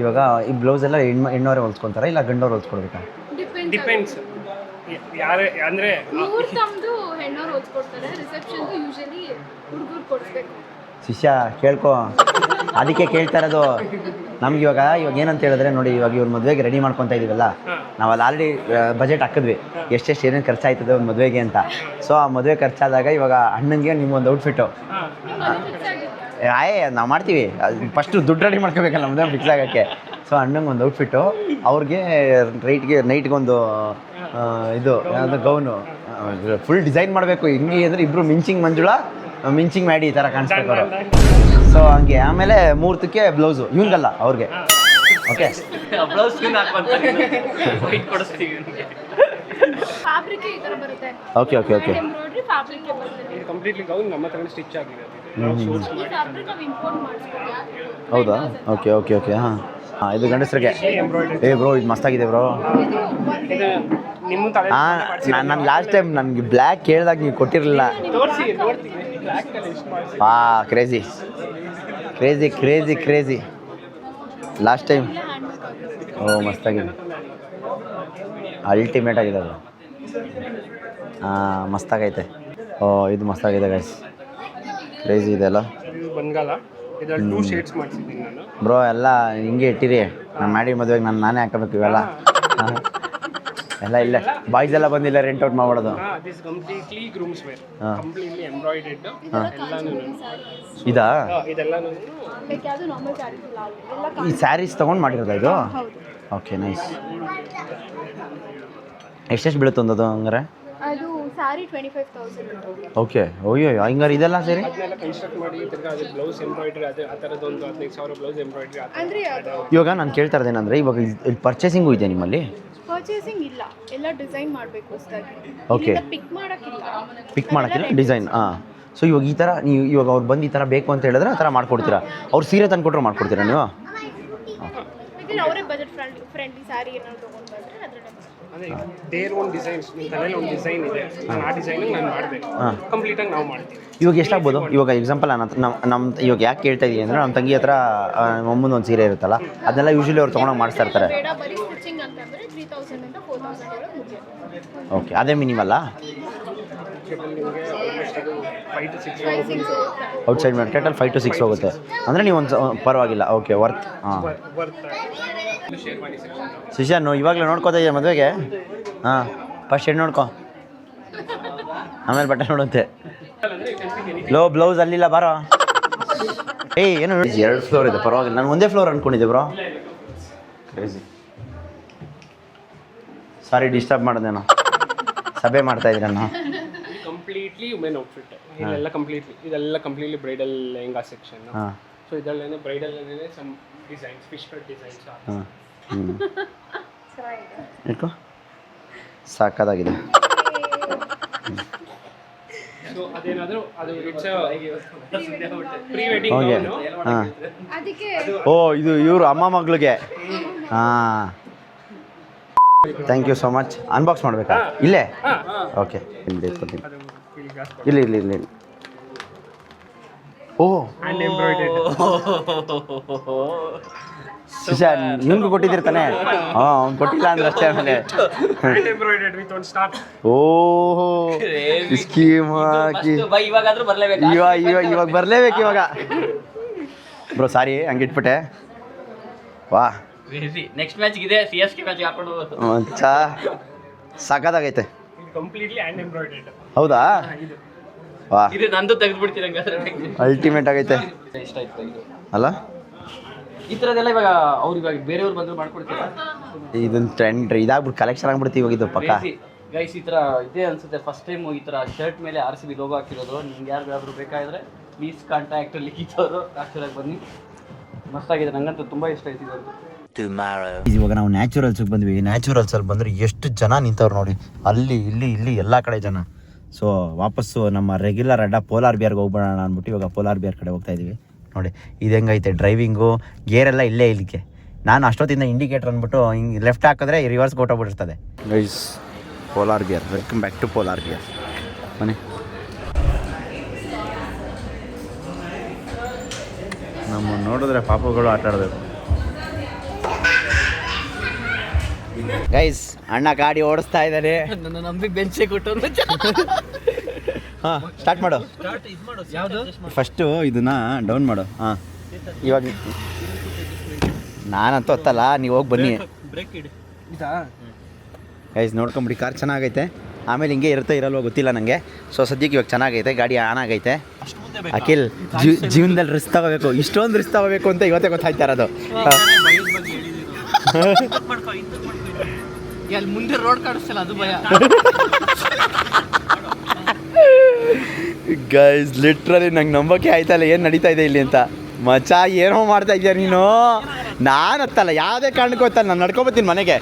S2: ಇವಾಗ ಈ ಬ್ಲೌಸ್ ಎಲ್ಲ ಹೆಣ್ಣವರೇ ಹೊಲ್ಸ್ಕೊತಾರ ಇಲ್ಲ ಗಂಡವ್ರು ಹೊಲ್ಸ್ಕೊಡ್ಬೇಕಾ?
S3: ಡಿಪೆಂಡ್ಸ್ ಯಾರೇ ಅಂದರೆ
S6: ಮುಹೂರ್ತಮ್ದು ಹೆಣ್ಣವ್ರು ಓದ್ಕೊಡ್ತಾರೆ, ರಿಸೆಪ್ಷನ್ದು ಯೂಶಲಿ ಹುಡುಗರು ಕೊಡಿಸ್ಬೇಕು.
S2: ಶಿಷ್ಯ ಕೇಳ್ಕೊ, ಅದಕ್ಕೆ ಕೇಳ್ತಾ ಇರೋದು. ನಮ್ಗೆ ಇವಾಗ ಏನಂತ ಹೇಳಿದ್ರೆ ನೋಡಿ, ಇವಾಗ ಇವ್ರ ಮದುವೆಗೆ ರೆಡಿ ಮಾಡ್ಕೊತಾ ಇದೀವಲ್ಲ, ನಾವು ಅಲ್ಲಿ ಆಲ್ರೆಡಿ ಬಜೆಟ್ ಹಾಕಿದ್ವಿ ಎಷ್ಟೆಷ್ಟು ಏನೇನು ಖರ್ಚಾಯ್ತದೆ ಒಂದು ಮದುವೆಗೆ ಅಂತ. ಸೊ ಆ ಮದುವೆ ಖರ್ಚಾದಾಗ ಇವಾಗ ಅಣ್ಣನಿಗೆ ನಿಮ್ಮೊಂದು ಔಟ್ಫಿಟ್ಟು ನಾವು ಮಾಡ್ತೀವಿ. ಫಸ್ಟು ದುಡ್ಡು ರೆಡಿ ಮಾಡ್ಕೋಬೇಕಲ್ಲ ಮದುವೆ ಫಿಕ್ಸ್ ಆಗೋಕ್ಕೆ. ಸೊ ಅಣ್ಣಂಗೆ ಒಂದು ಔಟ್ಫಿಟ್ಟು, ಅವ್ರಿಗೆ ನೈಟ್ಗೊಂದು ಇದು ಯಾವುದು ಗೌನು ಫುಲ್ ಡಿಸೈನ್ ಮಾಡಬೇಕು. ಹಿಂಗೆ ಅಂದರೆ ಇಬ್ಬರು ಮಿಂಚಿಂಗ್ ಮಾಡಿ ಈ ಥರ ಕಾಣಿಸ್ಬೇಕು ಅವರು. ಸೊ ಹಂಗೆ ಆಮೇಲೆ ಮುಹೂರ್ತಕ್ಕೆ ಬ್ಲೌಸು ಇವ್ನಿಗಲ್ಲ ಅವ್ರಿಗೆ. Okay,
S4: blouse ಕೊಡಿಸ್ತೀವಿ.
S6: ಫ್ಯಾಬ್ರಿಕ್ ಈ ಥರ ಬರುತ್ತೆ.
S2: Okay okay okay
S6: embroidery fabric ಬರುತ್ತೆ.
S3: ಕಂಪ್ಲೀಟ್ಲಿ ಗೌನ್ ನಮ್ಮ ಹತ್ರ ಸ್ಟಿಚ್ ಆಗಿದೆ.
S6: ಈ ಫ್ಯಾಬ್ರಿಕ್ ನಾವು ಇಂಪೋರ್ಟ್ ಮಾಡಿಸ್ಕೊಳ್ತೀವಿ.
S2: ಹೌದಾ? ಓಕೆ ಓಕೆ ಓಕೆ ಹಾಂ ಹಾಂ. ಇದು ಗಂಡಸರಿಗೆ. ಏ ಬ್ರೋ ಇದು ಮಸ್ತಾಗಿದೆ ಬ್ರೋ.
S3: ನಿಮ್ಮ ತಲೆ
S2: ಹಾಂ, ನಾನು ಲಾಸ್ಟ್ ಟೈಮ್ ನನಗೆ ಬ್ಲ್ಯಾಕ್ ಕೇಳಿದಾಗ ನೀವು ಕೊಟ್ಟಿರಲಿಲ್ಲ.
S3: ನೋಡ್ತೀವಿ ಬ್ಲ್ಯಾಕ್ ಕಲರ್ ಎಷ್ಟು ಮಾಡಿ.
S2: Crazy crazy crazy crazy last time. ಓ ಮಸ್ತಾಗಿದೆ, ಅಲ್ಟಿಮೇಟ್ ಆಗಿದೆ ಅದು. ಹಾಂ ಮಸ್ತಾಗೈತೆ. ಓ ಇದು ಮಸ್ತಾಗಿದೆ ಗೈಸ್, ಕ್ರೇಜಿ ಇದೆ ಅಲ್ಲ.
S3: ಇದು ಬಂಗಾಲ, ಇದರಲ್ಲಿ 2 ಶೇಡ್ಸ್ ಮಾಡಿಸಿದ್ದೀನಿ ನಾನು.
S2: ಬ್ರೋ ಎಲ್ಲ ಹಿಂಗೆ ಇಟ್ಟಿರಿ, ನಾನು ಮಾಡಿ ಮದುವೆಗೆ ನಾನೇ ಹಾಕೋಬೇಕು ಇವೆಲ್ಲ. ಎಲ್ಲ ಇಲ್ಲ ಬಾಯ್ಸ್ ಎಲ್ಲ ಬಂದಿಲ್ಲ, ರೆಂಟ್ ಔಟ್ ಮಾಡ್ಬಿಡೋದು.
S3: This completely grooms wear, completely embroidered ಎಲ್ಲಾನು.
S2: ಇದಾ?
S3: ಇದೆಲ್ಲಾನು
S6: ಯಾವುದು ನಾರ್ಮಲ್ ಸ್ಯಾರೀಸ್ ಇಲ್ಲ, ಎಲ್ಲ
S2: ಈ ಸ್ಯಾರೀಸ್ ತೊಗೊಂಡು ಮಾಡಿರೋದಾ ಇದು?
S6: ಹೌದು.
S2: Okay nice. ಎಷ್ಟೆಷ್ಟು ಬೀಳುತ್ತೆ ಒಂದದು ಹಂಗಾರೆ?
S6: ಅದು ಸ್ಯಾರಿ 25,000.
S2: ಓಕೆ. ಓಯ್ಯೋ ಹಂಗಾರೆ ಇದೆಲ್ಲ ಸೇರಿ
S3: ಅದನ್ನೆಲ್ಲ ಕನ್ಸ್ಟ್ರಕ್ಟ್ ಮಾಡಿ ತಿರ್ಗಾ ಅದು ಬ್ಲೌಸ್ ಎಂಬ್ರಾಯ್ಡ್ರಿ, ಅದು ಆ ಥರದ್ದೊಂದು 15,000 ಬ್ಲೌಸ್ ಎಂಬ್ರಾಯ್ಡ್ರಿ.
S6: ಅಂದರೆ ಅದು
S2: ಇವಾಗ ನಾನು ಕೇಳ್ತಾ ಇರೋದೇನಂದರೆ, ಇವಾಗ ಇಲ್ಲಿ ಪರ್ಚೇಸಿಂಗು ಇದೆ ನಿಮ್ಮಲ್ಲಿ?
S6: ಪರ್ಚೇಸಿಂಗ್ ಇಲ್ಲ, ಎಲ್ಲ ಡಿಸೈನ್ ಮಾಡಬೇಕು ಹೊಸದಾಗಿ.
S2: Okay.
S6: ಪಿಕ್ ಮಾಡೋಕ್ಕಿಲ್ಲ.
S2: ಪಿಕ್ ಮಾಡೋಕ್ಕಿಲ್ಲ, ಡಿಸೈನ್. ಹಾಂ. ಸೊ ಇವಾಗ ಈ ಥರ ನೀವು ಇವಾಗ ಅವ್ರು ಬಂದು ಈ ಥರ ಬೇಕು ಅಂತ ಹೇಳಿದ್ರೆ ಆ ಥರ ಮಾಡ್ಕೊಡ್ತೀರಾ? ಅವ್ರು ಸೀರೆ ತಂದು ಕೊಟ್ಟರು ಮಾಡ್ಕೊಡ್ತೀರಾ ನೀವು?
S6: ಯಾಕಂದ್ರೆ ಅವರೇ ಬಜೆಟ್ ಫ್ರೆಂಡ್ಲಿ ಸ್ಯಾರಿ ಏನಾದ್ರು ತೊಗೊಂಡು ಬಂದರೆ ಅದರಲ್ಲಿ
S3: ಅದೇ ದೇರ್ ಒಂದು ಡಿಸೈನ್ಸ್, ನಿಮ್ಮ ತಲೆಯಲ್ಲಿ ಒಂದು ಡಿಸೈನ್ ಇದೆ, ನಾನು ಆ ಡಿಸೈನಿಗೆ ನಾನು ಮಾಡಬೇಕು, ಕಂಪ್ಲೀಟಾಗಿ ನಾವು ಮಾಡ್ತೀವಿ.
S2: ಇವಾಗ ಎಷ್ಟಾಗ್ಬೋದು? ಇವಾಗ ಎಕ್ಸಾಂಪಲ್ ನಮ್ಮ ಇವಾಗ ಯಾಕೆ ಕೇಳ್ತಾ ಇದ್ದೀನಿ ಅಂದರೆ, ನಮ್ಮ ತಂಗಿ ಹತ್ರ ಅಮ್ಮನ ಒಂದು ಸೀರೆ ಇರುತ್ತಲ್ಲ, ಅದನ್ನೆಲ್ಲ ಯೂಶ್ವಲಿ ಅವ್ರು ತೊಗೊಂಡೋಗಿ ಮಾಡಿಸ್ತಾ ಇರ್ತಾರೆ.
S6: ಬೇಡ ಬರೀ ಸ್ಟಿಚಿಂಗ್ ಅಂತಂದರೆ 3,000 ಇಂದ 4,000 ಒಳಗೆ ಮುಗಿಯುತ್ತೆ.
S2: ಓಕೆ, ಅದೇ ಮಿನಿಮಲ್ಲ?
S3: ನಿಮಗೆ ಆಲ್ಮೋಸ್ಟ್ ಇದು 5 to 6
S2: ಔಟ್ಸೈಡ್ ಮಾರ್ಕೆಟಲ್ಲಿ 5 to 6 ಹೋಗುತ್ತೆ ಅಂದರೆ ನೀವು ಒಂದು ಪರವಾಗಿಲ್ಲ. Okay, worth. ಹಾಂ
S3: ವರ್ತ್ ಶೇರ್ ಮಾಡಿ ಸೆಕ್ಷನ್.
S2: ಶಿಷ್ಯನು ಇವಾಗಲೇ ನೋಡ್ಕೋತಾ ಇದೆಯಾ ಮದುವೆಗೆ? ಹಾಂ, ಫಸ್ಟ್ ಹೆಣ್ಣು ನೋಡ್ಕೊ, ಆಮೇಲೆ ಬಟ್ಟೆ ನೋಡುತ್ತೆ. ಲೋ ಬ್ಲೌಸ್ ಅಲ್ಲಿಲ್ಲ ಬಾರೋ. ಏಯ್ ಏನು 2 ಫ್ಲೋರ್ ಇದೆ, ಪರವಾಗಿಲ್ಲ. ನಾನು ಒಂದೇ ಫ್ಲೋರ್ ಅಂದ್ಕೊಂಡಿದ್ದೆ ಬ್ರೋ. ಕ್ರೇಜಿ. ಸಾರಿ ಡಿಸ್ಟರ್ಬ್ ಮಾಡಿದೆನೋ, ಸಭೆ ಮಾಡ್ತಾ ಇದ್ದೀರಣ್ಣ.
S3: ಕಂಪ್ಲೀಟ್ಲಿ ವುಮೆನ್ ಔಟ್ಫಿಟ್ ಇದೆಲ್ಲ ಕಂಪ್ಲೀಟ್ಲಿ ಬ್ರೈಡಲ್ ಲೆಹಂಗಾ ಸೆಕ್ಷನ್.
S2: ಹಾಂ.
S3: ಸೊ ಇದರಲ್ಲೇನೆ ಬ್ರೈಡಲ್ ಏನೇನೆ some designs, fish cut designs.
S2: ಹಾಂ ಇಟ್ಕೋ, ಸಾಕಾಗಿದೆ.
S3: ಸೊ ಅದೇನಾದರೂ ಅದು it's pre wedding
S2: okay.
S3: Gown.
S2: ಹಾಂ.
S6: ಅದಕ್ಕೆ
S2: ಓ ಇದು ಇವರು ಅಮ್ಮ ಮಗಳಿಗೆ. ಹಾಂ, thank you so much. Unbox ಮಾಡಬೇಕಾ ಇಲ್ಲೇ? ಓಕೆ, ಎತ್ಕೊತೀನಿ. ಇಲ್ಲಿ ಇಲ್ಲಿ ಇಲ್ಲಿ. ಓ
S3: ಹ್ಯಾಂಡ್ ಎಂಬ್ರಾಯ್ಡೆಡ್.
S2: ಶಿಶಾ ನಿಮ್ಗೂ ಕೊಟ್ಟಿದ್ದೀರಿ ತಾನೆ? ಹಾಂ, ಅವ್ನು ಕೊಟ್ಟಿಲ್ಲ ಅಂದ್ರೆ ಅಷ್ಟೇ. ಆಮೇಲೆ
S3: ಹ್ಯಾಂಡ್ ಎಂಬ್ರಾಯ್ಡೆಡ್ ವಿತ್ ಒಂದು ಸ್ಟಾರ್.
S2: ಓಹೋ ಸ್ಕೀಮ್ ಹಾಕಿ
S4: ಇವಾಗಾದ್ರೂ ಬರ್ಲೇಬೇಕು.
S2: ಇವಾಗ ಬರಲೇಬೇಕು ಇವಾಗ. ಬ್ರೋ ಸಾರಿ ಹಂಗಿಟ್ಬಿಟ್ಟೆ. ವಾ,
S4: ನೆಕ್ಸ್ಟ್ ಮ್ಯಾಚ್ ಇದೆ, CSK ಮ್ಯಾಚ್ ಹಾಕೊಂಡು
S2: ಮಚ್ಚ ಸಖತ್ತಾಗೈತೆ.
S3: ಇದು ಕಂಪ್ಲೀಟ್ಲಿ ಹ್ಯಾಂಡ್ ಎಂಬ್ರಾಯ್ಡೆಡ್.
S2: ಹೌದಾ? ವಾ,
S4: ಇದು ನಂದು ತೆಗೆದ್ಬಿಡ್ತೀನಿ ಹಂಗಾದ್ರೆ.
S2: ಅಲ್ಟಿಮೇಟ್ ಆಗೈತೆ
S4: ಇಷ್ಟ ಆಯ್ತು ಇದು
S2: ಅಲ್ಲ?
S4: ಈ ಥರದ್ದೆಲ್ಲ ಇವಾಗ ಅವ್ರು ಇವಾಗ ಬೇರೆಯವ್ರು ಬಂದ್ರು ಮಾಡ್ಕೊಡ್ತೀರಾ?
S2: ಇದೊಂದು ಟ್ರೆಂಡ್ ಇದಾಗ್ಬಿಟ್ಟು ಕಲೆಕ್ಷನ್ ಆಗ್ಬಿಡುತ್ತೆ ಇವಾಗ ಇದು ಪಕ್ಕ.
S4: ಗೈಸ್ ಈ ಥರ ಇದೆ ಅನ್ಸುತ್ತೆ, ಫಸ್ಟ್ ಟೈಮ್ ಈ ಥರ ಶರ್ಟ್ ಮೇಲೆ RCB ಲೋಗೋ ಹಾಕಿರೋದು. ನಿಮ್ಗೆ ಯಾರಿಗಾದ್ರೂ ಬೇಕಾದರೆ ಪ್ಲೀಸ್ ಕಾಂಟ್ಯಾಕ್ಟ್ ಲಿಖಿತವರು ಆಕ್ಚುಲಾಗಿ ಬನ್ನಿ. ಮಸ್ತಾಗಿದೆ, ನಂಗಂತೂ ತುಂಬ ಇಷ್ಟ ಆಯ್ತು ಇದಂತೂ.
S2: ಇವಾಗ ನಾವು ನ್ಯಾಚುರಲ್ಸ್ಗೆ ಬಂದ್ವಿ. ನ್ಯಾಚುರಲ್ಸಲ್ಲಿ ಬಂದರೆ ಎಷ್ಟು ಜನ ನಿಂತವ್ರು ನೋಡಿ, ಅಲ್ಲಿ ಇಲ್ಲಿ ಎಲ್ಲ ಕಡೆ ಜನ. ಸೊ ವಾಪಸ್ಸು ನಮ್ಮ ರೆಗ್ಯುಲರ್ ಅಡ್ಡ ಪೋಲಾರ್ ಬಿಯರ್ಗೆ ಹೋಗ್ಬಿಡೋಣ ಅಂದ್ಬಿಟ್ಟು ಇವಾಗ ಪೋಲಾರ್ ಬಿಯರ್ ಕಡೆ ಹೋಗ್ತಾ ಇದ್ದೀವಿ. ನೋಡಿ ಇದು ಹೆಂಗೈತೆ ಡ್ರೈವಿಂಗು, ಗೇರೆಲ್ಲ ಇಲ್ಲೇ ಇಲ್ಲಿಗೆ ನಾನು ಅಷ್ಟೊತ್ತಿಂದ ಇಂಡಿಕೇಟರ್ ಅಂದ್ಬಿಟ್ಟು ಹಿಂಗೆ ಲೆಫ್ಟ್ ಹಾಕಿದ್ರೆ ರಿವರ್ಸ್ ಕೊಟ್ಟೋಗ್ಬಿಟ್ಟಿರ್ತದೆ. Guys polar bear, welcome back to polar bear. ಬನ್ನಿ, ನಮ್ಮ ನೋಡಿದ್ರೆ ಪಾಪಗಳು ಆಟ ಆಡಬೇಕು. ಗೈಸ್ ಅಣ್ಣ ಗಾಡಿ ಓಡಿಸ್ತಾ ಇದ್ದಾರೆ.
S4: ನನ್ನ ನಂಬಿ ಬೆಂಚೆ ಕೊಟ್ಟರು.
S2: ಹಾಂ ಸ್ಟಾರ್ಟ್ ಮಾಡು.
S4: ಯಾವುದು
S2: ಫಸ್ಟು ಇದನ್ನ ಡೌನ್ ಮಾಡು. ಹಾಂ ಇವಾಗ ನಾನಂತೂ ಹೊತ್ತಲ್ಲ, ನೀವು ಹೋಗಿ ಬನ್ನಿ.
S4: ಬ್ರೇಕ್ ಇಡಿ. ಇದಾ
S2: ಗೈಸ್ ನೋಡ್ಕೊಂಬಿಡಿ, ಕಾರ್ ಚೆನ್ನಾಗೈತೆ. ಆಮೇಲೆ ಹಿಂಗೆ ಇರುತ್ತೆ ಇರಲ್ವೋ ಗೊತ್ತಿಲ್ಲ ನನಗೆ. ಸೊ ಸದ್ಯಕ್ಕೆ ಇವಾಗ ಚೆನ್ನಾಗೈತೆ, ಗಾಡಿ ಆನ್ ಆಗೈತೆ. ಅಖಿಲ್ ಜೀವನದಲ್ಲಿ ರಿಸ್ಕ್ ತಗೋಬೇಕು, ಇಷ್ಟೊಂದು ರಿಸ್ಕ್ ತಗೋಬೇಕು ಅಂತ ಇವತ್ತೇ ಗೊತ್ತಾಯ್ತಾ ಇರೋದು.
S4: ಅಲ್ಲಿ ಮುಂದೆ ರೋಡ್ ಕಾಣಿಸ್ತಲ್ಲ, ಅದು ಭಯ.
S2: ಗೈಸ್ ಲಿಟ್ರಲಿ ನಂಗೆ ನಂಬೋಕೆ ಆಯ್ತಲ್ಲ ಏನು ನಡೀತಾ ಇದೆ ಇಲ್ಲಿ ಅಂತ. ಮಚ್ಚ ಏನೋ ಮಾಡ್ತಾ ಇದೆಯಾ ನೀನು? ನಾನು ಹತ್ತಲ್ಲ, ಯಾವುದೇ ಕಾರಣಕ್ಕೂ ಹತ್ತಲ್ಲ. ನಾನು ನಡ್ಕೊಂಬತ್ತೀನಿ ಮನೆಗೆ.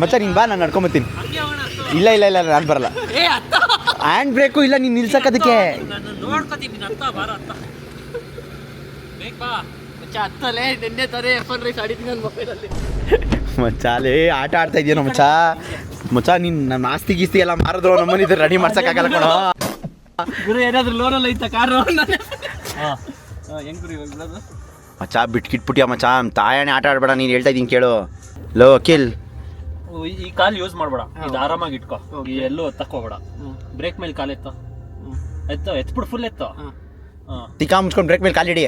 S2: ಮಚ್ಚ ನೀನು ಬಾ, ನಾನು ನಡ್ಕೊಂಬತ್ತೀನಿ. ಇಲ್ಲ ಇಲ್ಲ ಇಲ್ಲ ನಾನು ಬರಲ್ಲ. ಹ್ಯಾಂಡ್ ಬ್ರೇಕು ಇಲ್ಲ, ನೀನು ನಿಲ್ಸಕ್ಕದಕ್ಕೆ. ಮಚ್ಚಾಲೇ ಆಟ ಆಡ್ತಾ ಇದೆಯೋ ಮಚ್ಚ. ಮಚ್ಚ ನೀನು ನನ್ನ ಆಸ್ತಿ ಗೀಸ್ತಿ ಎಲ್ಲ ಮಾರಿದ್ರು ನಮ್ಮನ್ನ ಇದ್ರೆ ರೆಡಿ ಮಾಡ್ಸಕ್ಕಾಗಲ್ಲ ಕಣೋ.
S4: ಗುರು ಏನಾದ್ರು ಲೋನಲ್ಲಿ ಐತಾ ಕಾರು? ಹೆಂಗ್ ಗುರು ಇವಾಗ ಬಿಡೋದು?
S2: ಮಚ್ಚ ಬಿಟ್ಕಿಟ್ಬಿಟ್ಟಿಯ ಮಚ್ಚ, ತಾಯಣೆ ಆಟ ಆಡ್ಬೇಡ. ನೀನು ಹೇಳ್ತಾ ಇದ್ದೀನಿ ಕೇಳು. ಲೋ ಅಖಿಲ್,
S7: ಈ ಕಾಲ್ ಯೂಸ್ ಮಾಡ್ಬೇಡ, ಇದು ಆರಾಮಾಗಿ ಇಟ್ಕೋ. ಈ ಎಲ್ಲೂ ತಕ್ಕೋಬೇಡ. ಬ್ರೇಕ್ ಮೇಲೆ ಕಾಲ್ ಎತ್ತೋ, ಎತ್ಬಿಡು, ಫುಲ್ ಎತ್ತೋ.
S2: ತಿಕ್ಕಾ ಮುಚ್ಕೊಂಡು ಬ್ರೇಕ್ ಮೇಲೆ ಕಾಲಿಡಿ.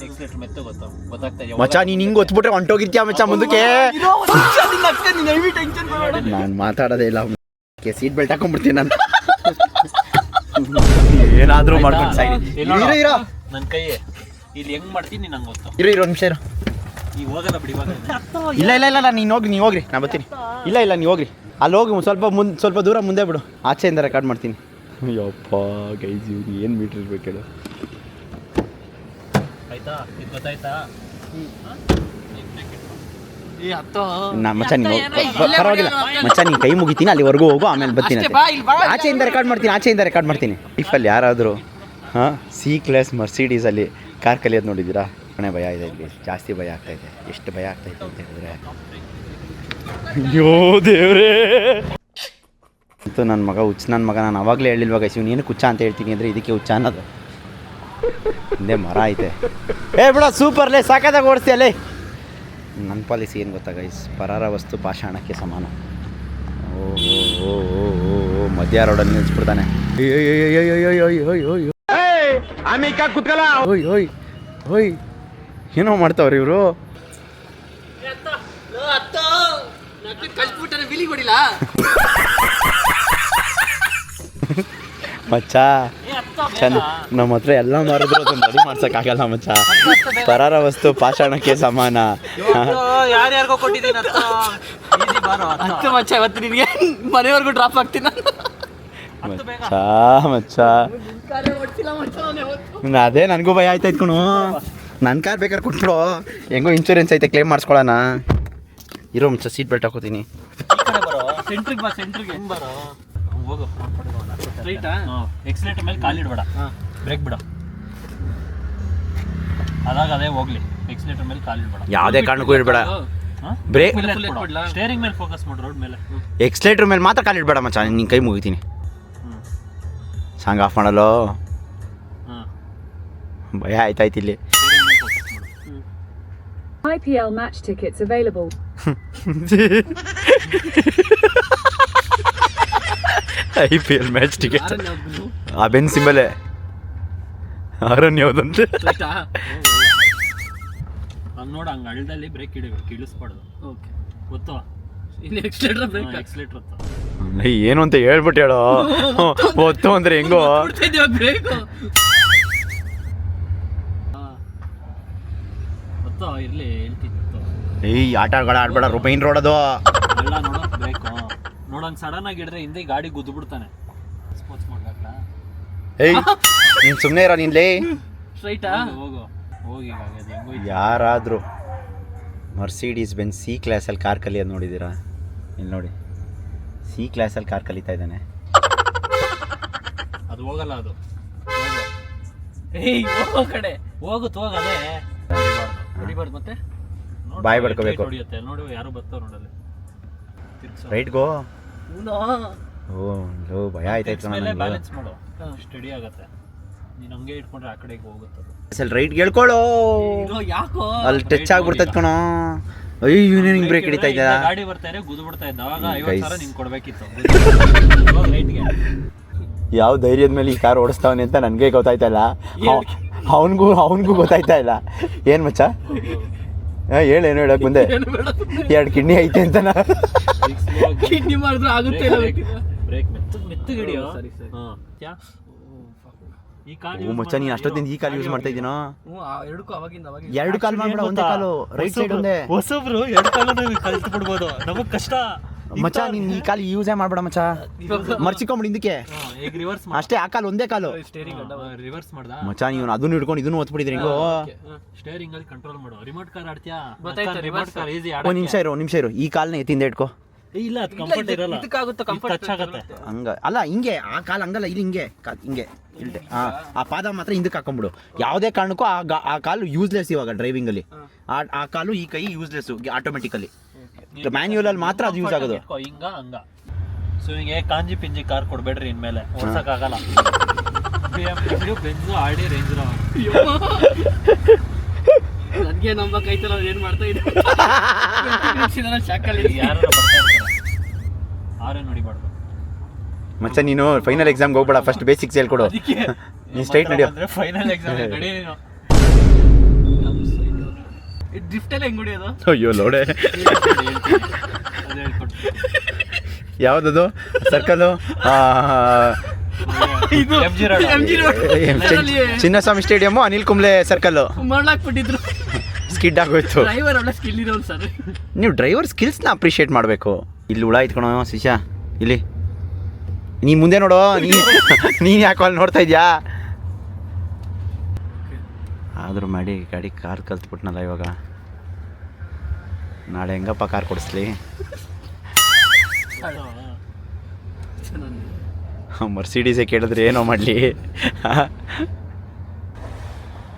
S7: ಎಕ್ಸ್ಲೇಟರ್ ಮೆತ್ತ ಗೊತ್ತಾಗ್ತಾ
S2: ಮಚ್ಚ ನೀನು ಹಿಂಗೆ ಒತ್ಬಿಟ್ರೆ ಹೊಂಟೋಗಿರ್ತೀಯ ಮಚ್ಚ ಮುಂದಕ್ಕೆ. ನಾನು ಮಾತಾಡೋದೇ ಇಲ್ಲ. ಸೀಟ್ ಬೆಲ್ಟ್ ಹಾಕೊಂಡ್ಬಿಡ್ತೀನಿ ನಾನು. ಏನಾದರೂ ಮಾಡ್ಕೊಂಡು ಸಾಯಿ. ಇರೋ
S7: ನನ್ನ ಕೈ ಇಲ್ಲಿ ಹೆಂಗ್ ಮಾಡ್ತೀನಿ ನಂಗೆ ಗೊತ್ತು.
S2: ಇರೋ ನಿಮಿಷ ಇರೋ.
S7: ಈಗ ಹೋಗಲ್ಲ ಬಿಡಿ.
S2: ಇಲ್ಲ ಇಲ್ಲ ಇಲ್ಲ ನೀನು ಹೋಗ್ರಿ, ನಾನು ಬರ್ತೀನಿ. ಇಲ್ಲ ಇಲ್ಲ ನೀವು ಹೋಗ್ರಿ, ಅಲ್ಲಿ ಹೋಗಿ ಸ್ವಲ್ಪ ದೂರ ಮುಂದೆ ಬಿಡು. ಆಚೆಯಿಂದ ರೆಕಾರ್ಡ್ ಮಾಡ್ತೀನಿ. ಯಪ್ಪ ಗೈಸ್ ಇವ್ರು ಏನು ಮೀಟ್ರ್ ಇರ್ಬೇಕು ಹೇಳು.
S7: ಆಯ್ತಾ, ಇದು ಗೊತ್ತಾಯ್ತಾ?
S2: ಮಚ್ಚ ನೀನು ಪರವಾಗಿಲ್ಲ ಮಚ್ಚ, ನೀನು ಕೈ ಮುಗಿತೀನಿ, ಅಲ್ಲಿವರೆಗೂ ಹೋಗು, ಆಮೇಲೆ ಬರ್ತೀನಿ. ಆಚೆಯಿಂದ ರೆಕಾರ್ಡ್ ಮಾಡ್ತೀನಿ. ಲೈಫಲ್ಲಿ ಯಾರಾದರೂ ಸಿ ಕ್ಲಾಸ್ ಮರ್ಸಿಡೀಸಲ್ಲಿ ಕಾರ್ ಕಲಿಯೋದು ನೋಡಿದ್ದೀರಾ? ಕಣೆ ಭಯ ಇದೆ ಇಲ್ಲಿ, ಜಾಸ್ತಿ ಭಯ ಆಗ್ತಾಯಿದೆ. ಎಷ್ಟು ಭಯ ಆಗ್ತಾಯಿದೆ ಅಂತ ಹೇಳಿದ್ರೆ, ಅಯ್ಯೋ ದೇವ್ರೇ. ಅಂತೂ ನನ್ನ ಮಗ ಹುಚ್ಚ, ನನ್ನ ಮಗ. ನಾನು ಅವಾಗಲೇ ಹೇಳಿಲ್ವ ಗೈಸ್ ಇವ್ನು ಏನಕ್ಕೆ ಹುಚ್ಚ ಅಂತ ಹೇಳ್ತೀನಿ ಅಂದರೆ ಇದಕ್ಕೆ ಹುಚ್ಚ ಅನ್ನೋದು. ಹಿಂದೆ ಮರ ಐತೆ. ಬಿಡ ಸೂಪರ್ಲೇ, ಸಾಕಾದಾಗ ಓಡಿಸ್ತೀಯಲ್ಲೇ. ನನ್ನ ಪಾಲಿಸಿ ಏನು ಗೊತ್ತಾ ಗೈಸ್, ಪರಾರ ವಸ್ತು ಪಾಷಾಣಕ್ಕೆ ಸಮಾನ. ಓ ಮಧ್ಯ ರೋಡಲ್ಲಿ ನಿಲ್ಲಿಸ್ಬಿಡ್ತಾನೆ. ಓಯ್ ಏನೋ ಮಾಡ್ತಾವ್ರಿ ಇವರು. ಮಚ್ಚ ಚಂದ ನಮ್ಮ ಹತ್ರ ಎಲ್ಲ ಮಾರಿದ್ರು ಅದನ್ನ ರೆಡಿ ಮಾಡ್ಸೋಕ್ಕಾಗಲ್ಲ ಮಚ್ಚ. ಪರಾರ ವಸ್ತು ಪಾಷಾಣಕ್ಕೆ ಸಮಾನ.
S4: ಯಾರ್ಯಾರಿಗೋ ಕೊಟ್ಟಿದ್ದೀನಿ ಮಚ್ಚ. ಇವತ್ತು ನಿನಗೆ ಮನೆವರೆಗೂ ಡ್ರಾಪ್ ಆಗ್ತೀನಿ
S2: ಮಚ್ಚ. ಅದೇ ನನಗೂ ಭಯ ಆಯ್ತಾ ಇಟ್ಕೊಣು. ನನ್ನ ಕಾರ್ ಬೇಕಾದ್ರೆ ಕೊಟ್ಬಿಡು, ಹೆಂಗೋ ಇನ್ಶೂರೆನ್ಸ್ ಐತೆ, ಕ್ಲೇಮ್ ಮಾಡಿಸ್ಕೊಳ್ಳೋಣ. ಇರೋ ಮಚ್ಚ, ಸೀಟ್ ಬೆಲ್ಟ್ ಹಾಕೋತೀನಿ.
S7: ಸೆಂಟ್ರಿಗೆ ಬಾ, ಸೆಂಟ್ರಿಗೆ ಬರೋ. ಹೋಗು, ಎಕ್ಸ್ಲೇಟರ್ ಮೇಲೆ ಕಾಲಿಡ್ಬೇಡ, ಬ್ರೇಕ್ ಬಿಡ. ಅದೇ ಹೋಗ್ಲಿ. ಎಕ್ಸ್ಲೇಟರ್ ಮೇಲೆ ಕಾಲಿಡ್ಬೇಡ,
S2: ಯಾವುದೇ ಕಾರಣಕ್ಕೂ ಇಡಬೇಡ. ಬ್ರೇಕ್
S7: ಸ್ಟೇರಿಂಗ್ ಮೇಲೆ ಫೋಕಸ್ ಮಾಡು, ರೋಡ್ ಮೇಲೆ.
S2: ಎಕ್ಸ್ಲೇಟರ್ ಮೇಲೆ ಮಾತ್ರ ಕಾಲಿಡ್ಬೇಡ ಮಚ್ಚ, ನಿನ್ನ ಕೈ ಮುಗಿತೀನಿ. ಸಾಂಗ್ ಆಫ್ ಮಾಡಲು ಭಯ ಆಯ್ತಾಯ್ತು ಇಲ್ಲಿ.
S8: IPL match tickets available.
S2: IPL match ticket. ಆ ಬೆನ್ ಸಿಂಬಲೇ ಆರನ್ ಯಾವುದಂತೆ.
S7: ಹಂಗೆ ನೋಡು, ಹಂಗೆ ಅಳ್ದಲ್ಲಿ ಬ್ರೇಕ್ ಇಳಿಸ್ಬಾರ್ದು.
S4: ಓಕೆ
S7: ಗೊತ್ತು?
S4: ಇಲ್ಲಿ ಎಕ್ಸ್ಲೇಟರ್ ಬ್ರೇಕ್,
S7: ಎಕ್ಸ್ಲೇಟರ್ ಹೊತ್ತು.
S2: ಏನು ಅಂತ ಹೇಳ್ಬಿಟ್ಟು ಹೇಳೋ. ಹೊತ್ತು ಅಂದ್ರೆ ಹೆಂಗೋ
S4: ಬ್ರೇಕ್
S7: ಗೊತ್ತೋ, ಇರ್ಲಿ ಹೇಳ್ತಿತ್ತು.
S2: ಆಟಗಳು ಆಡ್ಬೇಡ, ಮೈನ್ ರೋಡ್ ಅದು.
S7: ಎಲ್ಲ ನೋಡೋ ಬ್ರೇಕು ನೋಡಂಗೆ ಸಡನ್ ಆಗಿ ಹಿಡಿದ್ರೆ ಹಿಂದೆ ಗಾಡಿ ಗುದ್ದು ಬಿಡ್ತಾನೆ. ಸ್ಪೋರ್ಟ್ಸ್ ಮಾಡ್ಬೇಕಲ್ಲ.
S2: ನೀನು ಸುಮ್ಮನೆ ಇರೋ ನಿನ್ಲೇ.
S4: ಸ್ಟ್ರೈಟಾ?
S7: ಹೋಗು ಹೋಗಿ.
S2: ಯಾರಾದರೂ ಮರ್ಸಿಡೀಸ್ ಬೆಂಜ್ ಸಿ ಕ್ಲಾಸಲ್ಲಿ ಕಾರ್ ಕಲಿಯೋದು ನೋಡಿದ್ದೀರಾ? ಇಲ್ಲಿ ನೋಡಿ, ಸಿ ಕ್ಲಾಸಲ್ಲಿ ಕಾರ್ ಕಲಿತಾ ಇದ್ದಾನೆ.
S7: ಅದು ಹೋಗಲ್ಲ, ಅದು
S4: ಹೋಗೋ ಕಡೆ
S7: ಹೋಗುತ್ತೆ. ಹೋಗದೆ
S4: ಹೊಡಿಬಾರ್ದು ಮತ್ತೆ
S2: ಬಾಯ್ ಬಡ್ಕೋಬೇಕು.
S7: ಹೊಡಿಯುತ್ತೆ ನೋಡು, ಯಾರು ಬರ್ತಾವ ನೋಡಲ್ಲಿ.
S2: ರೈಟ್ ಗೋ.
S4: ಹೂನೋ.
S2: ಓ ಲೋ ಭಯ ಆಯ್ತಾಯ್ತು ನನಗೆ.
S7: ಬ್ಯಾಲೆನ್ಸ್ ಮಾಡು, ಸ್ಟಡಿ ಆಗತ್ತೆ. ನೀನು ಹಂಗೆ ಇಟ್ಕೊಂಡ್ರೆ ಆ ಕಡೆಗೆ ಹೋಗುತ್ತೆ.
S2: ಅಸಲ್ ರೈಟ್ ಹೇಳ್ಕೊಳ್ಳೋ.
S4: ಇರೋ ಯಾಕೋ
S2: ಅಲ್ಲಿ ಟಚ್ ಆಗ್ಬಿಡ್ತೈತೆ ಕಣೋ. ಅಯ್ಯೋ ಇವನೇನು ಹಿಂಗೆ ಬ್ರೇಕ್ ಹಿಡಿತಾ ಇದ್ದ.
S7: ಗಾಡಿ ಬರ್ತಾ ಇದೆ, ಗುದ್ದು ಬಿಡ್ತಾ ಇದ್ದ. ಅವಾಗ 50,000 ನಿಂಗೆ ಕೊಡ್ಬೇಕಿತ್ತು ರೈಟ್ಗೆ.
S2: ಯಾವ ಧೈರ್ಯದ ಮೇಲೆ ಈ ಕಾರ್ ಓಡಿಸ್ತಾವನೆ ಅಂತ ನನಗೆ ಗೊತ್ತಾಯ್ತಲ್ಲ, ಅವನಿಗೂ ಗೊತ್ತಾಯ್ತಾ ಇಲ್ಲ. ಏನು ಮಚ್ಚ ಹೇಳೇನು ಹೇಳಕ್ ಮುಂದೆ 2 ಕಿಡ್ನಿ ಐತೆ ಅಂತ.
S4: ಕಿಡ್ನಿ ಮಾಡಿದ್ರೆ ಆಗುತ್ತೆ ಇಲ್ಲ
S7: ಬ್ರೇಕ್ ಮೆತ್ತಗೆ ಹಿಡಿಯೋ.
S4: ಸರಿ ಸರಿ.
S7: ಈ ಕಾರ್
S2: ಓ ಮಚ್ಚ ನೀನು ಅಷ್ಟೊತ್ತಿಂದ ಈ ಕಾಲು ಯೂಸ್ ಮಾಡ್ತಾ ಇದ್ದೀನೋ.
S4: ಎರಡಕ್ಕೂ ಅವಾಗಿಂದ
S2: 2 ಕಾಲು ಮಾಡ್ಬೇಡ, ಒಂದೇ ಕಾಲು ರೈಟ್ ಸೈಡ್ ಒಂದೇ.
S7: ಹೊಸಬ್ರು 2 ಕಾಲನ್ನು ಕಲ್ತು ಬಿಡ್ಬೋದು, ನಮಗ್ ಕಷ್ಟ.
S2: ಮಚ್ಚ ನೀನು ಈ ಕಾಲು ಯೂಸೇ ಮಾಡ್ಬೇಡ ಮಚ್ಚ, ಮರ್ಚಿಕೊಂಬಿಡಿ ಹಿಂದಕ್ಕೆ
S7: ಈಗ ರಿವರ್ಸ್
S2: ಅಷ್ಟೇ. ಆ ಕಾಲು ಒಂದೇ ಕಾಲು
S7: ರಿವರ್ಸ್ ಮಾಡ್ದ
S2: ಮಚ್ಚ. ನೀವು ಅದನ್ನು ಹಿಡ್ಕೊಂಡು ಇದನ್ನು ಒತ್ಬಿಟ್ಟಿದ್ರಿ ಹಿಂಗೋ.
S7: ಸ್ಟೇರಿಂಗ್ ಅಲ್ಲಿ ಕಂಟ್ರೋಲ್ ಮಾಡು. ರಿಮೋಟ್ ಕಾರ್ ಆಡ್ತೀಯಾ?
S4: ಗೊತ್ತಾಯ್ತು,
S7: ರಿಮೋಟ್ ಕಾರ್ ಈಸಿ
S2: ಒಂದು ನಿಮಿಷ ಇರು. ಈ ಕಾಲ್ನ ಎತ್ತಿಂದ ಇಟ್ಕೋ.
S7: ಇಲ್ಲ, ಅದು ಕಂಫರ್ಟ್ ಇರಲ್ಲ.
S4: ಇದಕ್ಕಾಗುತ್ತೆ ಕಂಫರ್ಟ್
S7: ಟಚ್ ಆಗತ್ತೆ.
S2: ಹಂಗ ಅಲ್ಲ, ಹಿಂಗೆ ಆ ಕಾಲು ಹಂಗಲ್ಲ, ಇಲ್ಲಿ ಹಿಂಗೆ ಹಿಂಗೆ ಇಲ್ದೆ ಆ ಪಾದ ಮಾತ್ರ ಹಿಂದಕ್ಕೆ ಹಾಕೊಂಬಿಡು. ಯಾವುದೇ ಕಾರಣಕ್ಕೂ ಆ ಕಾಲು ಯೂಸ್ಲೆಸ್ ಇವಾಗ ಡ್ರೈವಿಂಗಲ್ಲಿ. ಆ ಕಾಲು ಈ ಕೈ ಯೂಸ್ಲೆಸ್ ಆಟೋಮೆಟಿಕಲಿ. ಮ್ಯಾನ್ಯುವಲ್ ಅಲ್ಲಿ ಮಾತ್ರ ಅದು ಯೂಸ್ ಆಗೋದು.
S7: ಹಿಂಗ ಹಂಗ. ಸೊ ಹಿಂಗೆ ಕಾಂಜಿ ಪಿಂಜಿ ಕಾರ್ ಕೊಡ್ಬೇಡ್ರಿ ಇನ್ಮೇಲೆ, ಓಡ್ಸಕ್ಕಾಗಲ್ಲ. BMW, ಬೆಂಜ್, ಆಡಿ, ರೇಂಜ್ ರೋವರ್.
S4: ನನಗೆ ನಂಬಕೈತಲ್ಲ ಅವ್ರು ಏನು ಮಾಡ್ತಾ ಇದ್ದಾರೆ. ಶಾಕಲ್ಲಿ
S7: ಯಾರು ಬರ್ತಾ ಇರ್ತಾರೆ, ಆರೇ ನೋಡಿಬಾರ್ದು.
S2: ಮಚ್ಚ ನೀನು ಫೈನಲ್ ಎಕ್ಸಾಮ್ಗೆ ಹೋಗ್ಬೇಡ, ಫಸ್ಟ್ ಬೇಸಿಕ್ಸ್ ಹೇಳ್ಕೊಡು. ನೀನು ಸ್ಟ್ರೈಟ್ ನಡೆಯೋ.
S7: ಫೈನಲ್ ಎಕ್ಸಾಮ್ ನಡಿ ನೀನು.
S4: ಡ್ರಿಫ್ಟ್ ಎಲ್ಲ ಹೆಂಗ್ ಹೊಡಿಯೋದು?
S2: ಅಯ್ಯೋ ಲೋಡೆ. ಯಾವುದದು circle? Chinnaswamy stadium, Anil Kumble circle
S4: ಮಾಡ್ಲಾಕ್ಬಿಟ್ಟಿದ್ರು.
S2: ಸ್ಕಿಡ್ ಆಗೋಯ್ತು.
S4: ಡ್ರೈವರ್ ಒಳ್ಳೆ ಸ್ಕಿಲ್ ಇರೋನು ಸರ್.
S2: ನೀವು ಡ್ರೈವರ್ ಸ್ಕಿಲ್ಸ್ನ ಅಪ್ರಿಷಿಯೇಟ್ ಮಾಡಬೇಕು. ಇಲ್ಲಿ ಹುಳ ಇಟ್ಕೊಳೋ ಶಿಷ್ಯ, ಇಲ್ಲಿ ನೀ ಮುಂದೆ ನೋಡೋ. ನೀನು ಯಾಕೋ ಅಲ್ಲಿ ನೋಡ್ತಾ ಇದೆಯಾ? ಆದರೂ ಮಾಡಿ ಗಾಡಿ ಕಾರ್ ಕಲ್ತ್ಬಿಟ್ನಲ್ಲ ಇವಾಗ. ನಾಳೆ ಹೆಂಗಪ್ಪ ಕಾರ್ ಕೊಡಿಸ್ಲಿ? ಮರ್ಸಿಡೀಸೇ ಕೇಳಿದ್ರೆ ಏನೋ ಮಾಡಲಿ.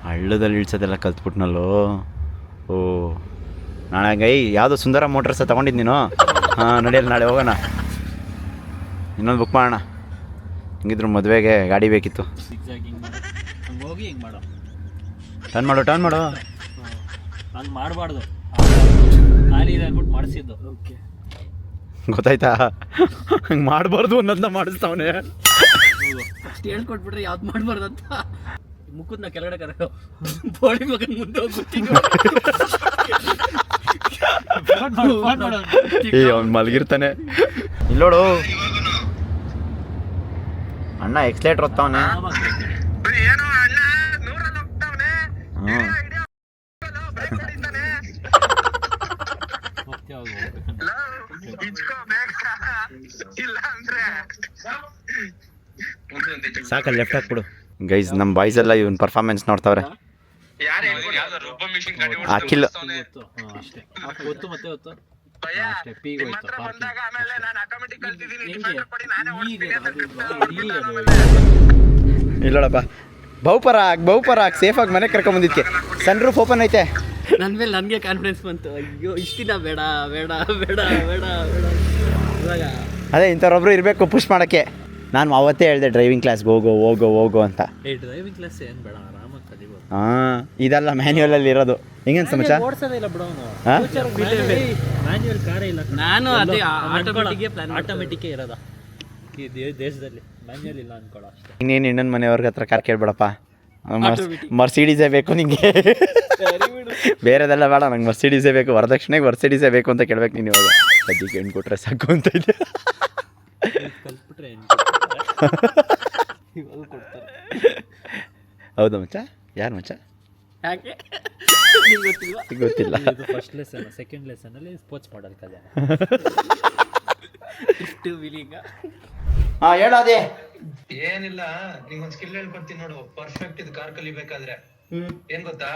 S2: ಹಳ್ಳದಲ್ಲಿ ಇಳಿಸೋದೆಲ್ಲ ಕಲ್ತ್ಬಿಟ್ನಲ್ಲೋ. ಓ ನಾಳೆ ಹಂಗೈ ಯಾವುದೋ ಸುಂದರ ಮೋಟರ್ಸ ತೊಗೊಂಡಿದ್ದು ನೀನು? ಹಾಂ ನಡೆಯಲ್ಲ, ನಾಳೆ ಹೋಗೋಣ. ಇನ್ನೊಂದು ಬುಕ್ ಮಾಡೋಣ. ಹಿಂಗಿದ್ರು ಮದುವೆಗೆ ಗಾಡಿ ಬೇಕಿತ್ತು.
S7: ಹೋಗಿ ಹಿಂಗೆ ಮಾಡು,
S2: ಟರ್ನ್ ಮಾಡು.
S7: ಹಂಗೆ ಮಾಡಬಾರ್ದು, ಖಾಲಿ ಇದೆ ಅಂದ್ಬಿಟ್ಟು ಮಾಡಿಸಿದ್ದು. ಓಕೆ,
S2: ಗೊತ್ತಾಯ್ತಾ? ಹಂಗೆ ಮಾಡಬಾರ್ದು ಅನ್ನೋದನ್ನ ಮಾಡಿಸ್ತಾವನೆ.
S4: ಅಷ್ಟು ಹೇಳ್ಕೊಟ್ಬಿಟ್ರೆ ಯಾವ್ದು ಮಾಡಬಾರ್ದು ಅಂತ. ಮುಖದ ಕೆಳಗಡೆ ಕರ ಬೋಳಿ ಮಗನ ಮುಂದೆ ಹೋಗ್ಬಿಡ್ತೀನಿ.
S2: ಅವ್ನು ಮಲಗಿರ್ತಾನೆ. ಇಲ್ಲೋಡು ಅಣ್ಣ ಎಕ್ಸ್ಲೇಟ್ರ್ ಹೊತ್ತವನೆ. ಸಾಕಲ್ಲಿ ಲೆಫ್ಟ್ ಹಾಕ್ಬಿಡು. ಗೈಸ್ ನಮ್ಮ ಬಾಯ್ಸ್ ಎಲ್ಲ ಇವನ್ ಪರ್ಫಾರ್ಮೆನ್ಸ್ ನೋಡ್ತಾವ್ರೆ. ಅಖಿಲ್
S7: ಗೊತ್ತು ಮತ್ತೆ ಗೊತ್ತು.
S2: ಇಲ್ಲೋಡಪ್ಪ, ಬಹುಪರಾಗ್ ಸೇಫಾಗಿ ಮನೆ ಕರ್ಕೊಂಬಂದಿದ್ಕೆ. ಸನ್ ರೂಫ್ ಓಪನ್ ಐತೆ.
S4: ನನ್ನ ಮೇಲೆ ನನಗೆ ಕಾನ್ಫಿಡೆನ್ಸ್ ಬಂತು. ಅಯ್ಯೋ ಇಷ್ಟು ದಿನ ಬೇಡ ಇವಾಗ
S2: ಅದೇ ಇಂಥವ್ರೊಬ್ರು ಇರಬೇಕು ಪುಷ್ ಮಾಡೋಕ್ಕೆ. ನಾನು ಅವತ್ತೇ ಹೇಳಿದೆ ಡ್ರೈವಿಂಗ್ ಕ್ಲಾಸ್ಗೆ ಹೋಗೋ ಅಂತ.
S7: ಡ್ರೈವಿಂಗ್ ಕ್ಲಾಸ್ ಏನು ಬೇಡ, ಆರಾಮಾಗಿ ಕಲಿಬೋದು.
S2: ಹಾಂ, ಇದೆಲ್ಲ ಮ್ಯಾನ್ಯುವಲಲ್ಲಿ ಇರೋದು. ಹೆಂಗನ್ ಸಮಾಚ?
S7: ಓಡಿಸೋದೇ ಇಲ್ಲ ಬಿಡೋನು.
S2: ಹಾಂ,
S7: ಮ್ಯಾನ್ಯುವಲ್ ಕಾರೇ ಇಲ್ಲ.
S4: ನಾನು ಅದೇ
S7: ಆಟೋಮೆಟಿಕ್ಕೇ ಇರೋದ ಈ ದೇಶದಲ್ಲಿ. ಮ್ಯಾನ್ಯುವಲ್ ಇಲ್ಲ ಅನ್ಕೊಳ್ಳೋ ಅಷ್ಟೇ.
S2: ಇನ್ನೇನು ಇನ್ನೊಂದು ಮನೆಯವ್ರಿಗೆ ಹತ್ರ ಕಾರ್ ಕೇಳ್ಬೇಡಪ್ಪ. ಮರ್ಸಿಡೀಸೇ ಬೇಕು ನಿಂಗೆ, ಬೇರೆದೆಲ್ಲ ಬೇಡ, ನಂಗೆ ಮರ್ಸಿಡೀಸೇ ಬೇಕು, ವರದಕ್ಷಿಣೆಗೆ ಮರ್ಸಿಡೀಸೇ ಬೇಕು ಅಂತ ಕೇಳ್ಬೇಕು ನೀನು. ಇವಾಗ ಸದ್ಯಕ್ಕೆ ಹೆಣ್ಣು ಕೊಟ್ರೆ ಸಾಕು ಅಂತ ಇದೆ.
S7: ಕಲ್ತ್ಬಿಟ್ರೆ ಇವಾಗ ಕೊಡ್ತಾರೆ.
S2: ಹೌದಾ ಮಚ್ಚ? ಯಾರು ಮಚ್ಚ?
S4: ಯಾಕೆ
S2: ಗೊತ್ತಿಲ್ಲ.
S7: ಇದು ಫಸ್ಟ್ ಲೆಸನ್. ಸೆಕೆಂಡ್ ಲೆಸನಲ್ಲಿ ಸ್ಪೋರ್ಟ್ಸ್ ಮಾಡಲ್ ಕಲಿಯೋಣ.
S2: ಹಾಂ ಹೇಳೋದೇ
S5: ಏನಿಲ್ಲ, ನಿಂಗೊಂದ್ ಸ್ಕಿಲ್ ಹೇಳ್ಕೊಡ್ತೀನಿ ನೋಡು. ಪರ್ಫೆಕ್ಟ್ ಇದು ಕಾರ್ ಕಲಿಬೇಕಾದ್ರೆ ಏನ್ ಗೊತ್ತಾ,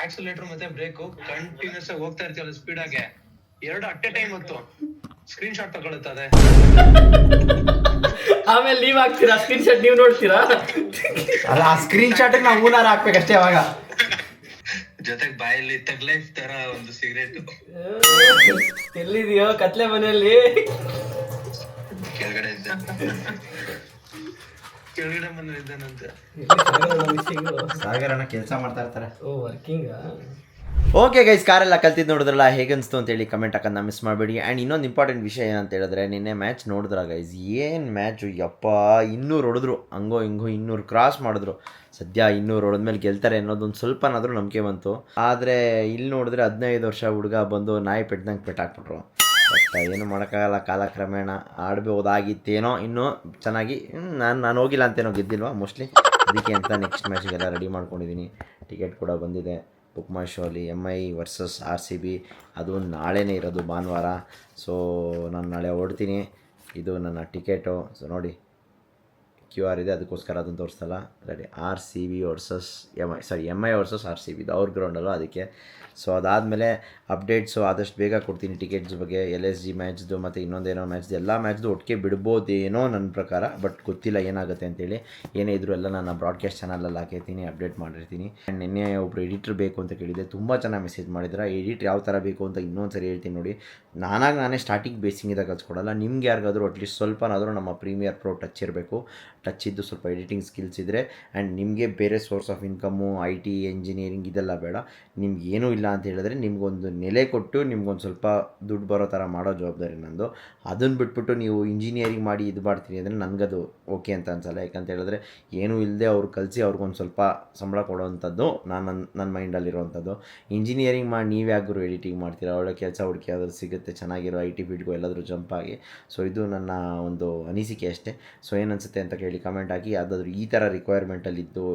S5: ಆಕ್ಸಿಲೇಟರ್ ಮತ್ತೆ ಬ್ರೇಕ್ ಕಂಟಿನ್ಯೂಸ್ ಆಗಿ ಹೋಗ್ತಾ ಇರ್ತೀವಲ್ಲ ಸ್ಪೀಡ್ ಆಗಿ, 2 ಅಟ್ ಎ ಟೈಮ್ ಹೊತ್ತು ಸ್ಕ್ರೀನ್ ಶಾಟ್ ತಗೊಳುತ್ತದೆ.
S4: ಆಮೇಲೆ ನೀವ್ ಹಾಕ್ತೀರಾ ಸ್ಕ್ರೀನ್ ಶಾಟ್, ನೀವು ನೋಡ್ತೀರಾ?
S2: ಅಲ್ಲ, ಆ ಸ್ಕ್ರೀನ್ ಶಾಟ್ ನಾವು ಊನಾರ ಹಾಕ್ಬೇಕಷ್ಟೇ. ಅವಾಗ
S5: ಜೊತೆಗ್ ಬಾಯಲ್ಲಿ ತಗ್ ಲೈಫ್ ತರ ಒಂದು ಸಿಗರೇಟ್.
S4: ಎಲ್ಲಿದೆಯೋ ಕತ್ಲೆ ಮನೆಯಲ್ಲಿ
S5: ಕೆಳಗಡೆ ಇದ್ದ ಕೆಳಗಡೆ ಮನೆ ಇದ್ದಾನಂತೆ.
S2: ಸಾಗರನ ಕೆಲಸ ಮಾಡ್ತಾ ಇರ್ತಾರೆ.
S4: ಓ ವರ್ಕಿಂಗ್.
S2: ಓಕೆ ಗೈಸ್, ಕಾರೆಲ್ಲ ಕಲ್ತಿದ್ದು ನೋಡಿದ್ರಲ್ಲ, ಹೇಗನ್ನಿಸ್ತು ಅಂತೇಳಿ ಕಮೆಂಟ್ ಹಾಕೋದನ್ನ ಮಿಸ್ ಮಾಡಬೇಡಿ. ಆ್ಯಂಡ್ ಇನ್ನೊಂದು ಇಂಪಾರ್ಟೆಂಟ್ ವಿಷಯ ಏನಂತ ಹೇಳಿದ್ರೆ, ನಿನ್ನೆ ಮ್ಯಾಚ್ ನೋಡಿದ್ರ ಗೈಸ್, ಏನು ಮ್ಯಾಚು ಯಪ್ಪ. 200 ಹೊಡೆದ್ರು, ಹಂಗೋ ಹಿಂಗೋ 200 ಕ್ರಾಸ್ ಮಾಡಿದ್ರು. ಸದ್ಯ 200 ಹೊಡೆದ್ಮೇಲೆ ಗೆಲ್ತಾರೆ ಅನ್ನೋದೊಂದು ಸ್ವಲ್ಪನಾದರೂ ನಂಬಿಕೆ ಬಂತು. ಆದರೆ ಇಲ್ಲಿ ನೋಡಿದ್ರೆ 15 ವರ್ಷ ಹುಡುಗ ಬಂದು ನಾಯಿ ಪೆಟ್ದಂಗೆ ಪೆಟ್ಟಾಕ್ಬಿಟ್ರು. ಬಟ್ ಏನು ಮಾಡೋಕ್ಕಾಗಲ್ಲ, ಕಾಲಕ್ರಮೇಣ ಆಡ್ಬೋದಾಗಿತ್ತೇನೋ ಇನ್ನೂ ಚೆನ್ನಾಗಿ. ನಾನು ಹೋಗಿಲ್ಲ ಅಂತೇನೋ, ಗೆದ್ದಿಲ್ವಾ ಮೋಸ್ಟ್ಲಿ, ಅದಕ್ಕೆ ಅಂತ ನೆಕ್ಸ್ಟ್ ಮ್ಯಾಚಿಗೆಲ್ಲ ರೆಡಿ ಮಾಡ್ಕೊಂಡಿದ್ದೀನಿ. ಟಿಕೆಟ್ ಕೂಡ ಬಂದಿದೆ ಬುಕ್ ಮೈ ಶೋಲಿ. MI ವರ್ಸಸ್ RCB, ಅದು ನಾಳೆನೇ ಇರೋದು, ಭಾನುವಾರ. ಸೊ ನಾನು ನಾಳೆ ಹೊರಡ್ತೀನಿ. ಇದು ನನ್ನ ಟಿಕೆಟು. ಸೊ ನೋಡಿ QR ಇದೆ, ಅದಕ್ಕೋಸ್ಕರ ಅದನ್ನು ತೋರಿಸ್ತಲ್ಲ. Ready RCB versus MI versus RCB, ಇದು ಅವ್ರ ಗ್ರೌಂಡಲ್ಲ, ಅದಕ್ಕೆ. ಸೊ ಅದಾದಮೇಲೆ ಅಪ್ಡೇಟ್ಸು ಆದಷ್ಟು ಬೇಗ ಕೊಡ್ತೀನಿ ಟಿಕೆಟ್ಸ್ ಬಗ್ಗೆ. LSG ಮ್ಯಾಚ್ದು ಮತ್ತು ಇನ್ನೊಂದೇನೋ ಮ್ಯಾಚ್ದು, ಎಲ್ಲ ಮ್ಯಾಚ್ದು ಒಟ್ಟಿಗೆ ಬಿಡ್ಬೋದೇನೋ ನನ್ನ ಪ್ರಕಾರ. ಬಟ್ ಗೊತ್ತಿಲ್ಲ ಏನಾಗುತ್ತೆ ಅಂತೇಳಿ. ಏನೇ ಇದ್ರೂ ಎಲ್ಲ ನಾನು ಬ್ರಾಡ್ಕಾಸ್ಟ್ ಚಾನಲಲ್ಲಿ ಹಾಕಿರ್ತೀನಿ, ಅಪ್ಡೇಟ್ ಮಾಡಿರ್ತೀನಿ. ಆ್ಯಂಡ್ ನಿನ್ನೆ ಒಬ್ಬರು ಎಡಿಟ್ರ್ ಬೇಕು ಅಂತ ಕೇಳಿದೆ, ತುಂಬ ಚೆನ್ನಾಗಿ ಮೆಸೇಜ್ ಮಾಡಿದ್ರೆ. ಎಡಿಟ್ ಯಾವ ಥರ ಬೇಕು ಅಂತ ಇನ್ನೊಂದು ಸರಿ ಹೇಳ್ತೀನಿ ನೋಡಿ. ನಾನೇ ಸ್ಟಾರ್ಟಿಂಗ್ ಬೇಸಿಂಗಿಂದ ಕಲ್ಸ್ಕೊಡಲ್ಲ. ನಿಮ್ಗೆ ಯಾರಿಗಾದರೂ ಅಟ್ಲೀಸ್ಟ್ ಸ್ವಲ್ಪನಾದರೂ ನಮ್ಮ ಪ್ರೀಮಿಯರ್ ಪ್ರೋ ಟಚ್ ಇರಬೇಕು. ಟಚ್ ಇದ್ದು ಸ್ವಲ್ಪ ಎಡಿಟಿಂಗ್ ಸ್ಕಿಲ್ಸ್ ಇದ್ದರೆ, ಆ್ಯಂಡ್ ನಿಮಗೆ ಬೇರೆ source of income, IT, engineering ಇದೆಲ್ಲ ಬೇಡ. ನಿಮ್ಗೆ ಏನೂ ಇಲ್ಲ ಅಂತ ಹೇಳಿದ್ರೆ, ನಿಮ್ಗೊಂದು ನೆಲೆ ಕೊಟ್ಟು ನಿಮ್ಗೊಂದು ಸ್ವಲ್ಪ ದುಡ್ಡು ಬರೋ ಥರ ಮಾಡೋ ಜವಾಬ್ದಾರಿ ನಂದು. ಅದನ್ನು ಬಿಟ್ಬಿಟ್ಟು ನೀವು ಇಂಜಿನಿಯರಿಂಗ್ ಮಾಡಿ ಇದು ಮಾಡ್ತೀನಿ ಅಂದರೆ ನನಗದು ಓಕೆ ಅಂತ ಅನ್ಸಲ್ಲ. ಯಾಕಂತ ಹೇಳಿದ್ರೆ ಏನೂ ಇಲ್ಲದೆ ಅವ್ರು ಕಲಿಸಿ ಅವ್ರಿಗೊಂದು ಸ್ವಲ್ಪ ಸಂಬಳ ಕೊಡೋವಂಥದ್ದು ನನ್ನ ಮೈಂಡಲ್ಲಿರೋವಂಥದ್ದು. ಇಂಜಿನಿಯರಿಂಗ್ ಮಾಡಿ ನೀವ್ಯಾಗರು ಎಡಿಟಿಂಗ್ ಮಾಡ್ತೀರಾ, ಒಳ್ಳೆ ಕೆಲಸ ಹುಡುಕಿ ಯಾವ್ದಾದ್ರು ಸಿಗುತ್ತೆ ಚೆನ್ನಾಗಿರೋ IT ಫೀಲ್ಡ್ಗೂ ಎಲ್ಲಾದರೂ ಜಂಪ್ ಆಗಿ. ಸೊ ಇದು ನನ್ನ ಒಂದು ಅನಿಸಿಕೆ ಅಷ್ಟೇ. ಸೊ ಏನನ್ಸುತ್ತೆ ಅಂತ ಕೇಳಿ ಕಮೆಂಟ್ ಹಾಕಿ. ಯಾವುದಾದ್ರೂ ಈ ಥರ ರಿಕ್ವೈರ್ಮೆಂಟಲ್ಲಿದ್ದು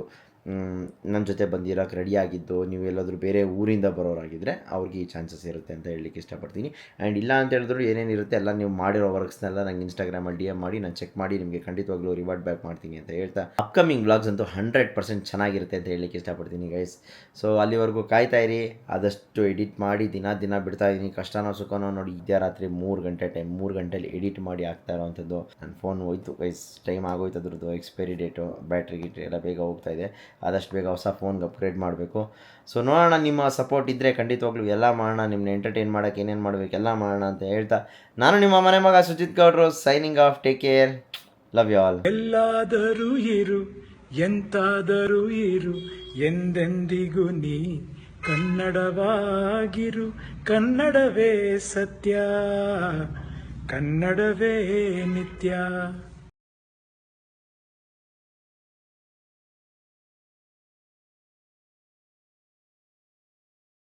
S2: ನನ್ನ ಜೊತೆ ಬಂದಿರೋಕ್ಕೆ ರೆಡಿಯಾಗಿದ್ದು, ನೀವು ಎಲ್ಲಾದರೂ ಬೇರೆ ಊರಿಂದ ಬರೋರಾಗಿದ್ದರೆ ಅವ್ರಿಗೆ ಈ ಚಾನ್ಸಸ್ ಇರುತ್ತೆ ಅಂತ ಹೇಳಲಿಕ್ಕೆ ಇಷ್ಟಪಡ್ತೀನಿ. ಆ್ಯಂಡ್ ಇಲ್ಲ ಅಂತ ಹೇಳಿದ್ರು ಏನೇನಿರುತ್ತೆ ಎಲ್ಲ ನೀವು ಮಾಡಿರೋ ವರ್ಕ್ಸ್ನೆಲ್ಲ ನಂಗೆ ಇನ್ಸ್ಟಾಗ್ರಾಮಲ್ಲಿ DM ಮಾಡಿ, ನಾನು ಚೆಕ್ ಮಾಡಿ ನಿಮಗೆ ಖಂಡಿತವಾಗ್ಲೂ ರಿವಾರ್ಡ್ ಬ್ಯಾಕ್ ಮಾಡ್ತೀನಿ ಅಂತ ಹೇಳ್ತಾ, ಅಪ್ಕಮಿಂಗ್ ವ್ಲಾಗ್ಸ್ ಅಂತೂ 100% ಚೆನ್ನಾಗಿರುತ್ತೆ ಅಂತ ಹೇಳಲಿಕ್ಕೆ ಇಷ್ಟಪಡ್ತೀನಿ ಗೈಸ್. ಸೊ ಅಲ್ಲಿವರೆಗೂ ಕಾಯ್ತಾ ಇರಿ. ಆದಷ್ಟು ಎಡಿಟ್ ಮಾಡಿ ದಿನ ಬಿಡ್ತಾ ಇದ್ದೀನಿ. ಕಷ್ಟನೋ ಸುಖನೋ ನೋಡಿ, ಇದೇ ರಾತ್ರಿ 3 ಗಂಟೆ ಟೈಮ್, 3 ಗಂಟೆಲಿ ಎಡಿಟ್ ಮಾಡಿ ಆಗ್ತಾ ಇರೋವಂಥದ್ದು. ನನ್ನ ಫೋನ್ ಹೋಯ್ತು ಗೈಸ್, ಟೈಮ್ ಆಗೋಯ್ತು ಅದ್ರದ್ದು, ಎಕ್ಸ್ಪೈರಿ ಡೇಟು, ಬ್ಯಾಟ್ರಿ ಎಲ್ಲ ಬೇಗ ಹೋಗ್ತಾ ಇದೆ. ಆದಷ್ಟು ಬೇಗ ಹೊಸ ಫೋನ್ಗೆ ಅಪ್ಗ್ರೇಡ್ ಮಾಡಬೇಕು. ಸೊ ನೋಡೋಣ, ನಿಮ್ಮ ಸಪೋರ್ಟ್ ಇದ್ದರೆ ಖಂಡಿತವಾಗ್ಲೂ ಎಲ್ಲ ಮಾಡೋಣ. ನಿಮ್ಮನ್ನ ಎಂಟರ್ಟೈನ್ ಮಾಡೋಕ್ಕೆ ಏನೇನು ಮಾಡಬೇಕು ಎಲ್ಲ ಮಾಡೋಣ ಅಂತ ಹೇಳ್ತಾ, ನಾನು ನಿಮ್ಮ ಮನೆ ಮಗ ಸುಜಿತ್ ಗೌಡ್ರು, signing off. Take care, love you all.
S9: ಎಲ್ಲಾದರೂ ಇರು, ಎಂತಾದರೂ ಇರು, ಎಂದೆಂದಿಗೂ ನೀ ಕನ್ನಡವಾಗಿರು. ಕನ್ನಡವೇ ಸತ್ಯ, ಕನ್ನಡವೇ ನಿತ್ಯ.